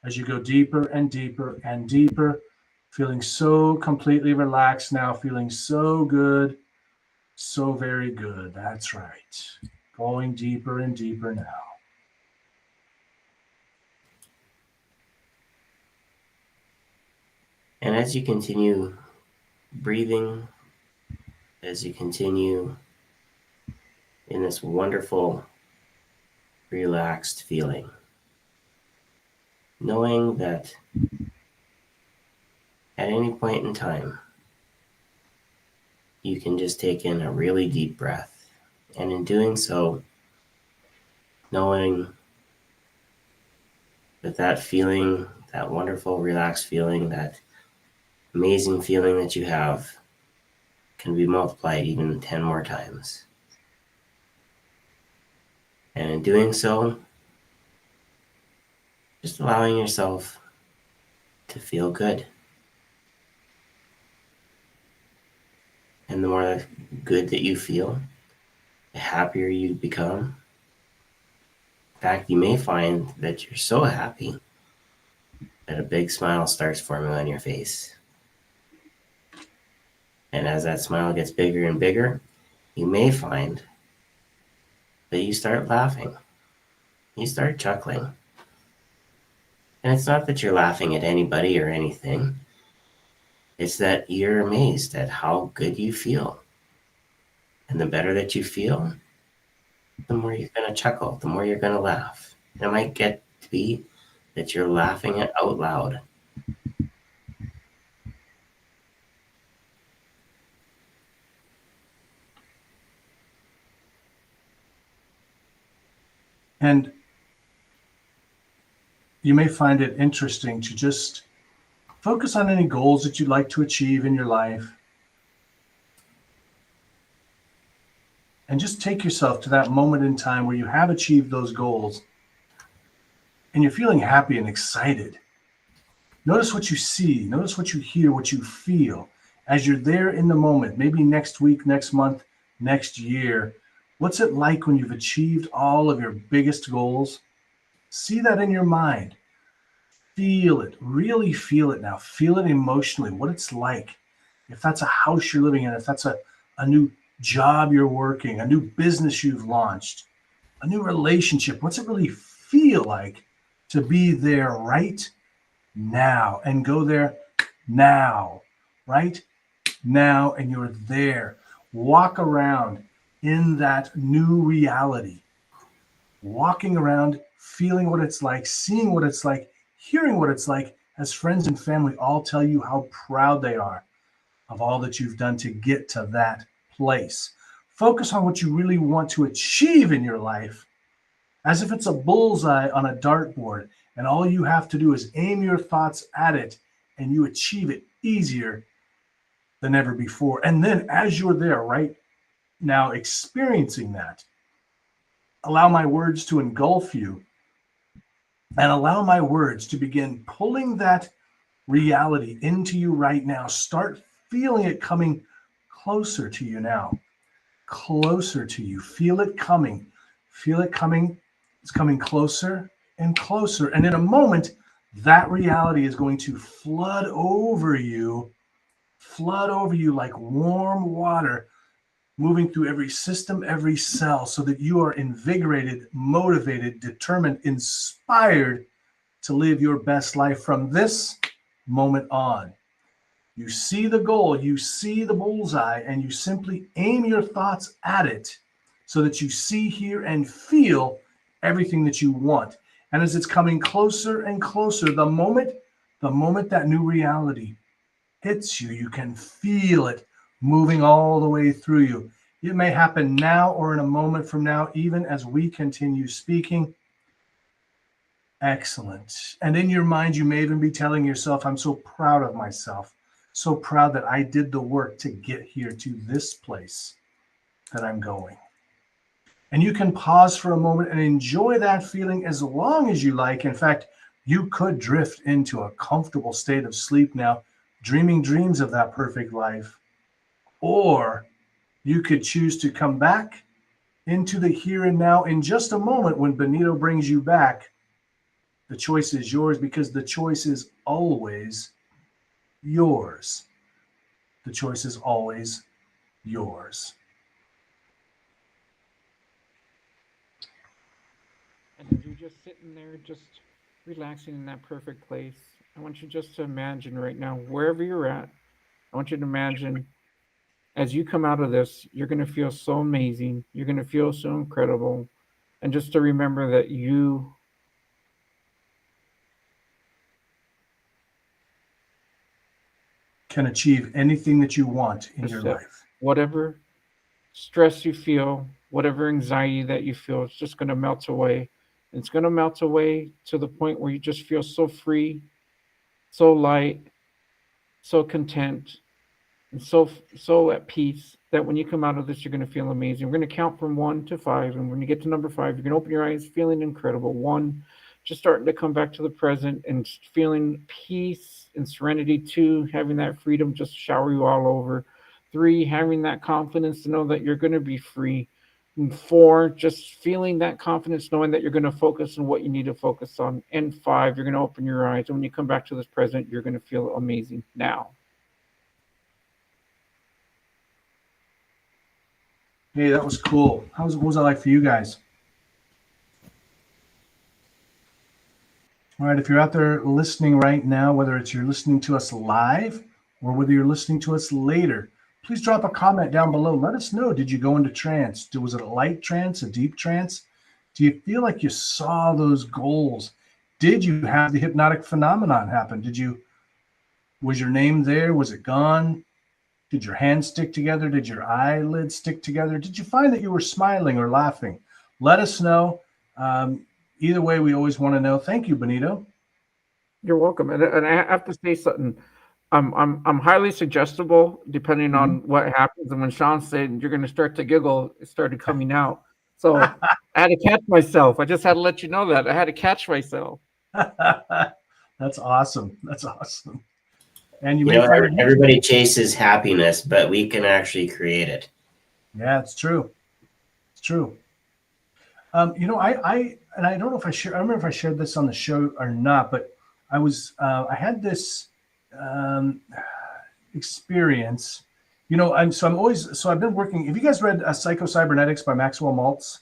as you go deeper and deeper and deeper, feeling so completely relaxed now, feeling so good, so very good. That's right. Going deeper and deeper now.
And as you continue breathing, as you continue in this wonderful, relaxed feeling, knowing that at any point in time, you can just take in a really deep breath. And in doing so, knowing that that feeling, that wonderful, relaxed feeling, that amazing feeling that you have can be multiplied even 10 more times. And in doing so, just allowing yourself to feel good. And the more good that you feel, the happier you become. In fact, you may find that you're so happy that a big smile starts forming on your face. And as that smile gets bigger and bigger, you may find that you start laughing. You start chuckling. And it's not that you're laughing at anybody or anything. It's that you're amazed at how good you feel. And the better that you feel, the more you're going to chuckle, the more you're going to laugh. And it might get to be that you're laughing it out loud.
And you may find it interesting to just focus on any goals that you'd like to achieve in your life. And just take yourself to that moment in time where you have achieved those goals and you're feeling happy and excited. Notice what you see, notice what you hear, what you feel as you're there in the moment, maybe next week, next month, next year. What's it like when you've achieved all of your biggest goals? See that in your mind. Feel it, really feel it now. Feel it emotionally, what it's like. If that's a house you're living in, if that's a new job you're working, a new business you've launched, a new relationship, what's it really feel like to be there right now and go there now, right now, and you're there. Walk around in that new reality, walking around, feeling what it's like, seeing what it's like, hearing what it's like, as friends and family all tell you how proud they are of all that you've done to get to that place. Focus on what you really want to achieve in your life as if it's a bullseye on a dartboard, and all you have to do is aim your thoughts at it and you achieve it easier than ever before. And then as you're there right now experiencing that, allow my words to engulf you and allow my words to begin pulling that reality into you right now. Start feeling it coming closer to you now, closer to you. Feel it coming, feel it coming. It's coming closer and closer. And in a moment, that reality is going to flood over you like warm water, moving through every system, every cell, so that you are invigorated, motivated, determined, inspired to live your best life from this moment on. You see the goal, you see the bullseye, and you simply aim your thoughts at it so that you see, hear, and feel everything that you want. And as it's coming closer and closer, the moment that new reality hits you. You can feel it moving all the way through you. It may happen now or in a moment from now, even as we continue speaking. Excellent. And in your mind, you may even be telling yourself, I'm so proud of myself, so proud that I did the work to get here to this place that I'm going. And you can pause for a moment and enjoy that feeling as long as you like. In fact, you could drift into a comfortable state of sleep now, dreaming dreams of that perfect life. Or you could choose to come back into the here and now in just a moment when Benito brings you back. The choice is yours, because the choice is always yours. The choice is always yours.
And as you're just sitting there, just relaxing in that perfect place, I want you just to imagine right now, wherever you're at, I want you to imagine as you come out of this, you're going to feel so amazing. You're going to feel so incredible. And just to remember that you
can achieve anything that you want in your life.
Whatever stress you feel, whatever anxiety that you feel, it's just going to melt away. It's going to melt away to the point where you just feel so free, so light, so content, and so at peace that when you come out of this, you're going to feel amazing. We're going to count from 1 to 5. And when you get to number 5, you're going to open your eyes feeling incredible. 1, just starting to come back to the present and feeling peace and serenity. 2, having that freedom just shower you all over. 3, having that confidence to know that you're going to be free. And 4, just feeling that confidence, knowing that you're going to focus on what you need to focus on. And 5, you're going to open your eyes. And when you come back to this present, you're going to feel amazing now.
Hey, that was cool. What was that like for you guys? All right, if you're out there listening right now, whether it's you're listening to us live or whether you're listening to us later, please drop a comment down below. Let us know, did you go into trance? Was it a light trance, a deep trance? Do you feel like you saw those goals? Did you have the hypnotic phenomenon happen? Was your name there? Was it gone? Did your hands stick together? Did your eyelids stick together? Did you find that you were smiling or laughing? Let us know. Either way, we always want to know. Thank you, Benito.
You're welcome. And I have to say something. I'm highly suggestible depending on what happens. And when Shawn said you're going to start to giggle, it started coming out. So I had to catch myself. I just had to let you know that. I had to catch myself.
That's awesome. That's awesome. And
you know, everybody chases happiness, but we can actually create it.
Yeah, it's true. It's true. You know, I don't know if I remember if I shared this on the show or not, but I had this experience. You know, I've been working. Have you guys read Psycho-Cybernetics by Maxwell Maltz?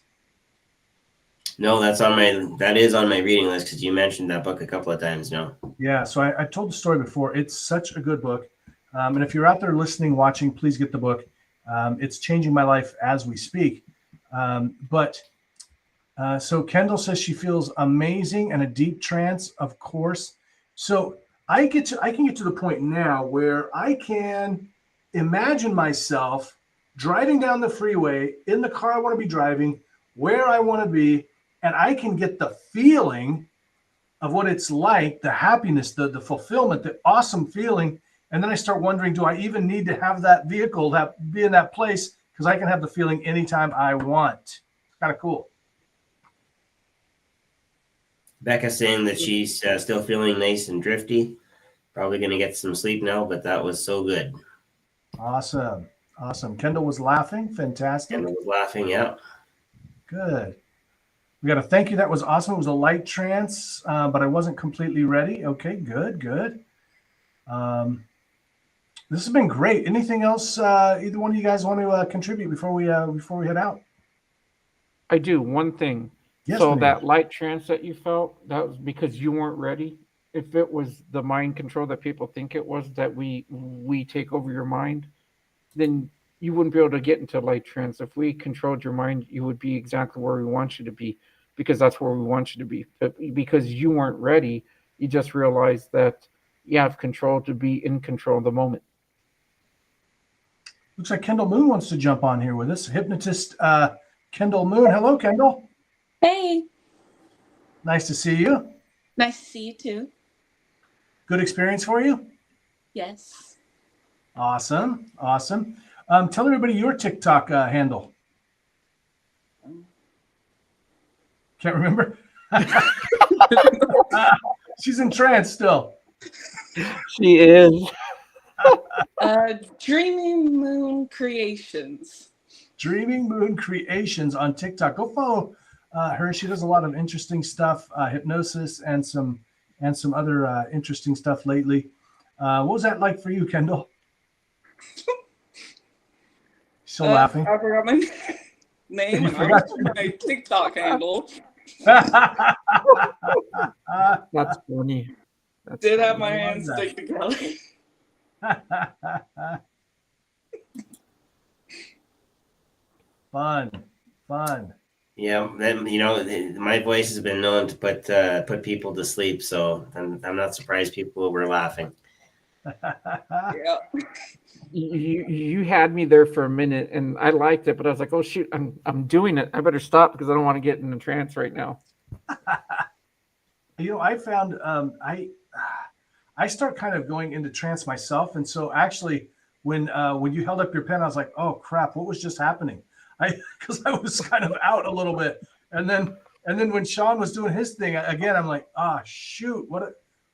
No, that is on my reading list because you mentioned that book a couple of times now. Yeah,
so I told the story before. It's such a good book. And if you're out there listening, watching, please get the book. It's changing my life as we speak. So Kendall says she feels amazing and a deep trance, of course. So I can get to the point now where I can imagine myself driving down the freeway in the car I want to be driving, where I want to be, and I can get the feeling of what it's like, the happiness, the fulfillment, the awesome feeling. And then I start wondering, do I even need to have that vehicle be in that place? Because I can have the feeling anytime I want. It's kind of cool.
Becca's saying that she's still feeling nice and drifty. Probably going to get some sleep now, but that was so good.
Awesome. Awesome. Kendall was laughing. Fantastic.
Kendall was laughing, yeah. Good.
We got to thank you. That was awesome. It was a light trance, but I wasn't completely ready. Okay, good. This has been great. Anything else either one of you guys want to contribute before we head out?
I do. One thing.
Yes,
so that light trance that you felt, that was because you weren't ready. If it was the mind control that people think it was, that we take over your mind, then you wouldn't be able to get into light trance. If we controlled your mind, you would be exactly where we want you to be, because that's where we want you to be. But because you weren't ready, you just realized that you have control to be in control of the moment.
Looks like Kendall Moon wants to jump on here with us. Hypnotist Kendall Moon. Hello, Kendall.
Hey.
Nice to see you.
Nice to see you too.
Good experience for you?
Yes.
Awesome. Awesome. Tell everybody your TikTok handle. Can't remember. She's in trance still.
She is.
Dreaming Moon Creations.
Dreaming Moon Creations on TikTok. Go follow her. She does a lot of interesting stuff, hypnosis and some other interesting stuff lately. What was that like for you, Kendall? Still laughing.
I forgot my name and my TikTok handle.
That's funny.
Did have my hands stick together.
Fun.
Yeah, then my voice has been known to put people to sleep, so I'm not surprised people were laughing.
Yeah.
You had me there for a minute, and I liked it, but I was like, "Oh shoot, I'm doing it. I better stop because I don't want to get in a trance right now."
I found I start kind of going into trance myself, and so actually, when you held up your pen, I was like, "Oh crap, what was just happening?" Because I was kind of out a little bit, and then when Shawn was doing his thing again, I'm like, "Ah, shoot,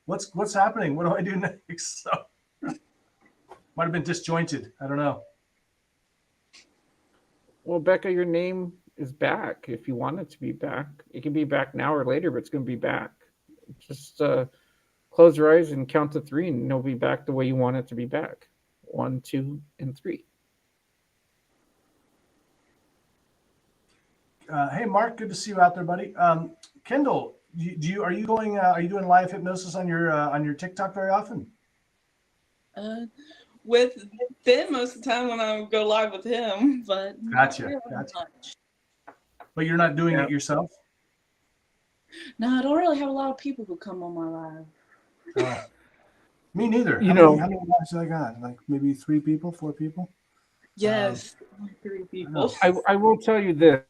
what's happening? What do I do next?" So might have been disjointed. I don't know.
Well, Becca, your name is back. If you want it to be back, it can be back now or later, but it's going to be back. Just close your eyes and count to 3, and it'll be back the way you want it to be back. 1, 2, and 3.
Hey, Mark, good to see you out there, buddy. Kendall, are you doing live hypnosis on your TikTok very often?
With Ben most of the time when I go live with him, but
Gotcha.
Much.
But you're not doing it yourself?
No, I don't really have a lot of people who come on my live.
Me neither.
How
many lives have I got? Like maybe 3 people, 4 people?
Yes, 3 people.
I will tell you this.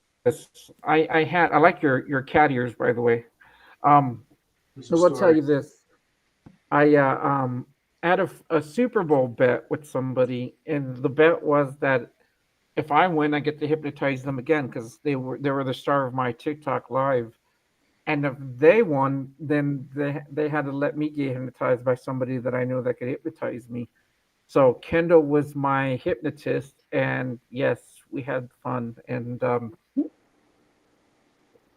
I like your cat ears, by the way. So I'll tell you this. I had a Super Bowl bet with somebody, and the bet was that if I win, I get to hypnotize them again because they were the star of my TikTok live. And if they won, then they had to let me get hypnotized by somebody that I know that could hypnotize me. So Kendall was my hypnotist, and yes, we had fun. And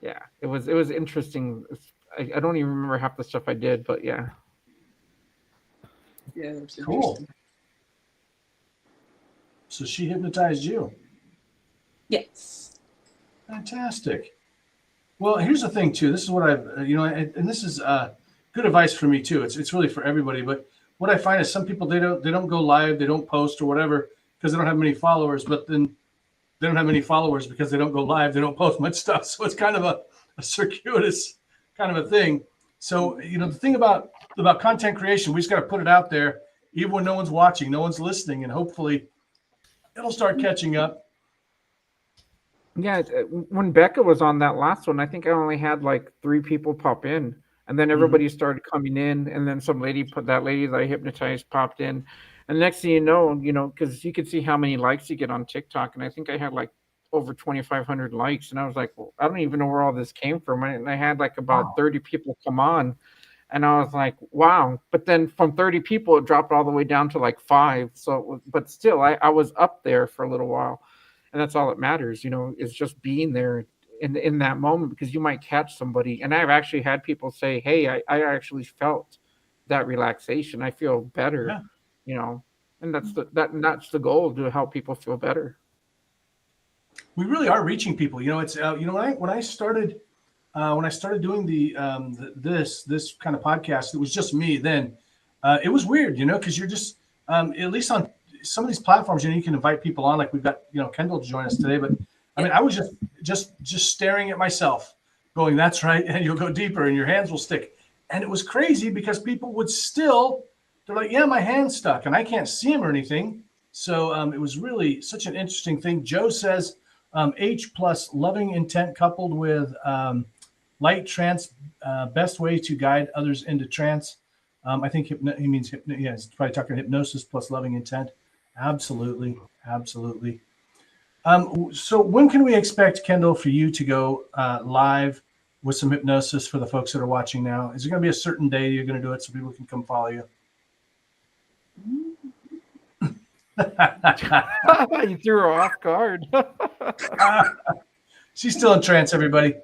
yeah, it was interesting. I don't even remember half the stuff I did, but yeah.
Yeah, it was
cool. So she hypnotized you.
Yes.
Fantastic. Well, here's the thing too. This is what I've, and this is good advice for me too. It's really for everybody. But what I find is some people they don't go live, they don't post or whatever because they don't have many followers. But then they don't have many followers because they don't go live, they don't post much stuff. So it's kind of a circuitous kind of a thing. So the thing about content creation, we just got to put it out there, even when no one's watching, no one's listening, and hopefully it'll start catching up.
Yeah, when Becca was on that last one, I think I only had like 3 people pop in, and then everybody started coming in, and then that lady that I hypnotized popped in, and next thing you know, because you can see how many likes you get on TikTok, and I think I had like over 2,500 likes, and I was like, well, I don't even know where all this came from, and I had like about 30 people come on, and I was like, wow. But then from 30 people, it dropped all the way down to like 5. So, but still, I was up there for a little while. And that's all that matters, is just being there in that moment, because you might catch somebody. And I've actually had people say, hey, I actually felt that relaxation. I feel better, and that's the goal, to help people feel better.
We really are reaching people. It's when I started doing this kind of podcast, it was just me then. It was weird, because you're just at least on some of these platforms, you can invite people on, like we've got, Kendall to join us today. But I mean, I was just staring at myself going, that's right. And you'll go deeper and your hands will stick. And it was crazy because people would still they're like, yeah, my hand's stuck and I can't see them or anything. So it was really such an interesting thing. Joe says H plus loving intent coupled with light trance, best way to guide others into trance. I think he means yeah, he's probably talking hypnosis plus loving intent. Absolutely, absolutely. So when can we expect, Kendall, for you to go live with some hypnosis for the folks that are watching now? Is there going to be a certain day you're going to do it so people can come follow you?
You threw her off guard.
She's still in trance, everybody.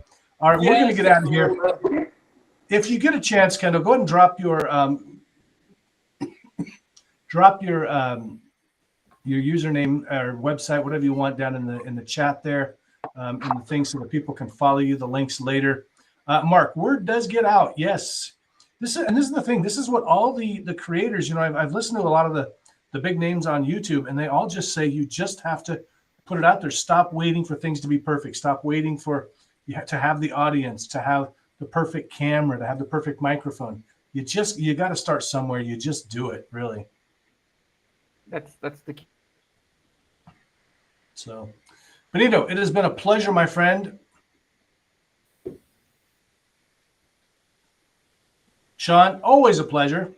All right, we're going to get out of here. If you get a chance, Kendall, go ahead and drop your username or website, whatever you want, down in the chat there, in the thing, so that people can follow you. The links later. Mark, word does get out. Yes, this is the thing. This is what all the creators. I've listened to a lot of the big names on YouTube, and they all just say you just have to put it out there. Stop waiting for things to be perfect. Stop waiting for to have the audience, to have the perfect camera, to have the perfect microphone. You got to start somewhere. You just do it, really.
That's the key.
So, Benito, it has been a pleasure, my friend. Shawn, always a pleasure.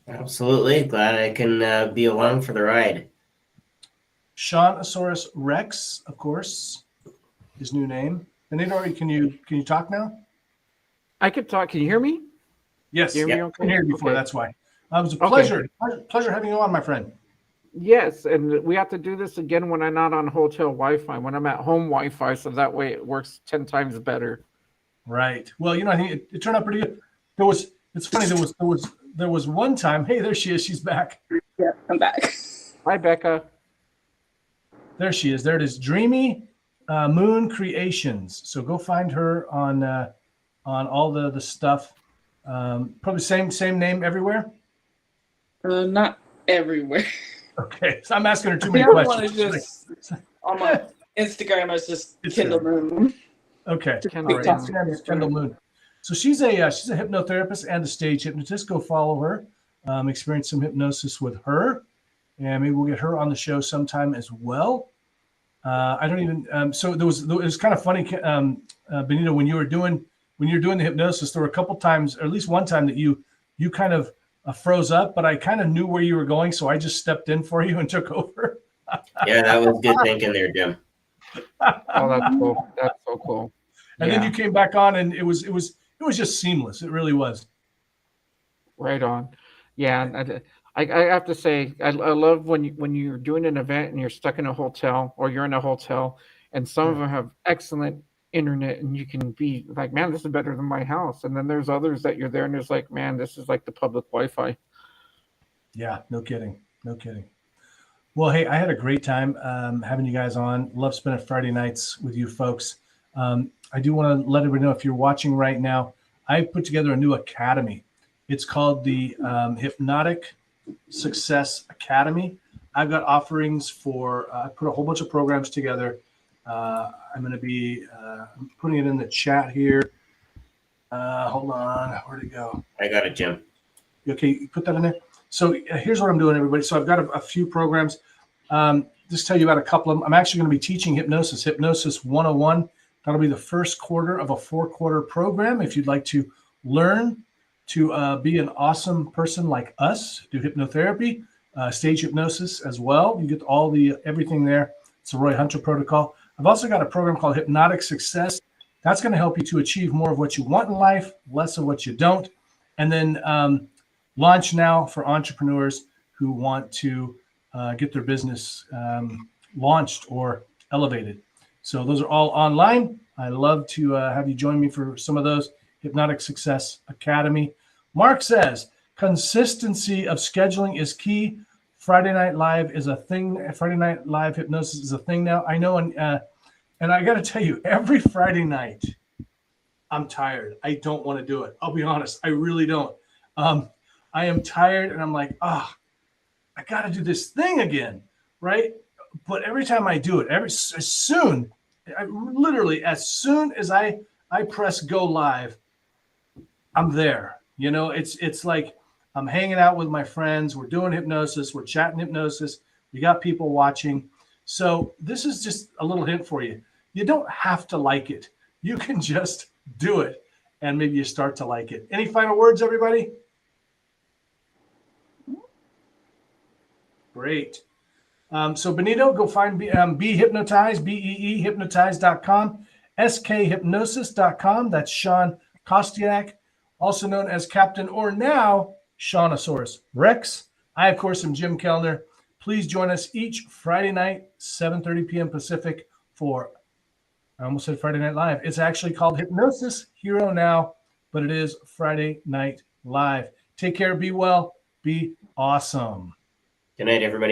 Absolutely. Glad I can be along for the ride.
Shawnosaurus Rex, of course, his new name. Benito, can you talk now?
I can talk. Can you hear me?
Yes.
Hear me okay?
I can hear you before.
Okay.
That's why. It was a pleasure. Pleasure having you on, my friend.
Yes, and we have to do this again when I'm not on hotel Wi-Fi, when I'm at home Wi-Fi, so that way it works 10 times better.
Right. Well, I think it turned out pretty good. It's funny. There was one time. Hey, there she is. She's back.
Yeah, I'm back.
Hi, Becca.
There she is. There it is. Dreamy Moon Creations. So go find her on all the stuff. Probably same name everywhere.
Not everywhere.
Okay, so I'm asking her too many questions.
Just on my Instagram, it's just Kendall Moon.
Okay,
Kendall
Kendall Moon. So she's a hypnotherapist and a stage hypnotist. Go follow her. Experience some hypnosis with her, and maybe we'll get her on the show sometime as well. I don't even. So it was kind of funny, Benito, when you're doing the hypnosis. There were a couple times, or at least one time, that you kind of froze up, but I kind of knew where you were going, so I just stepped in for you and took over.
Yeah, that was good thinking there, Jim.
Oh, that's cool. That's so cool.
And then you came back on, and it was just seamless. It really was.
Right on. Yeah, I have to say, I love when you're doing an event and you're stuck in a hotel, or you're in a hotel, and some of them have excellent internet, and you can be like, man, this is better than my house. And then there's others that you're there and it's like, man, this is like the public Wi-Fi.
Yeah, no kidding. Well, hey, I had a great time having you guys on. Love spending Friday nights with you folks. I do want to let everybody know, if you're watching right now, I put together a new academy. It's called the Hypnotic Success Academy. I've got offerings for, I put a whole bunch of programs together. I'm going to be putting it in the chat here. Hold on. Where'd it go?
I got it, Jim.
Okay, you put that in there. So here's what I'm doing, everybody. So I've got a few programs. Just tell you about a couple of them. I'm actually going to be teaching Hypnosis 101. That'll be the first quarter of a 4-quarter program. If you'd like to learn to be an awesome person like us, do hypnotherapy, stage hypnosis as well. You get everything there. It's a Roy Hunter protocol. I've also got a program called Hypnotic Success. That's going to help you to achieve more of what you want in life, less of what you don't. And then Launch Now for entrepreneurs who want to get their business launched or elevated. So those are all online. I love to have you join me for some of those. Hypnotic Success Academy. Mark says, consistency of scheduling is key. Friday Night Live is a thing. Friday Night Live hypnosis is a thing now. I know, and I got to tell you, every Friday night, I'm tired. I don't want to do it. I'll be honest. I really don't. I am tired, and I'm like, I got to do this thing again, right? But every time I do it, as soon as I press go live, I'm there. It's like I'm hanging out with my friends. We're doing hypnosis. We're chatting hypnosis. We got people watching. So this is just a little hint for you. You don't have to like it. You can just do it, and maybe you start to like it. Any final words, everybody? Great. So Benito, go find Be Hypnotized, BEE hypnotize.com, skhypnosis.com. That's Shawn Kostiuk, also known as Captain or now Shawnosaurus Rex. I, of course, am Jim Kellner. Please join us each Friday night, 7:30 p.m. Pacific for, I almost said Friday Night Live. It's actually called Hypnosis Hero now, but it is Friday Night Live. Take care, be well, be awesome.
Good night, everybody.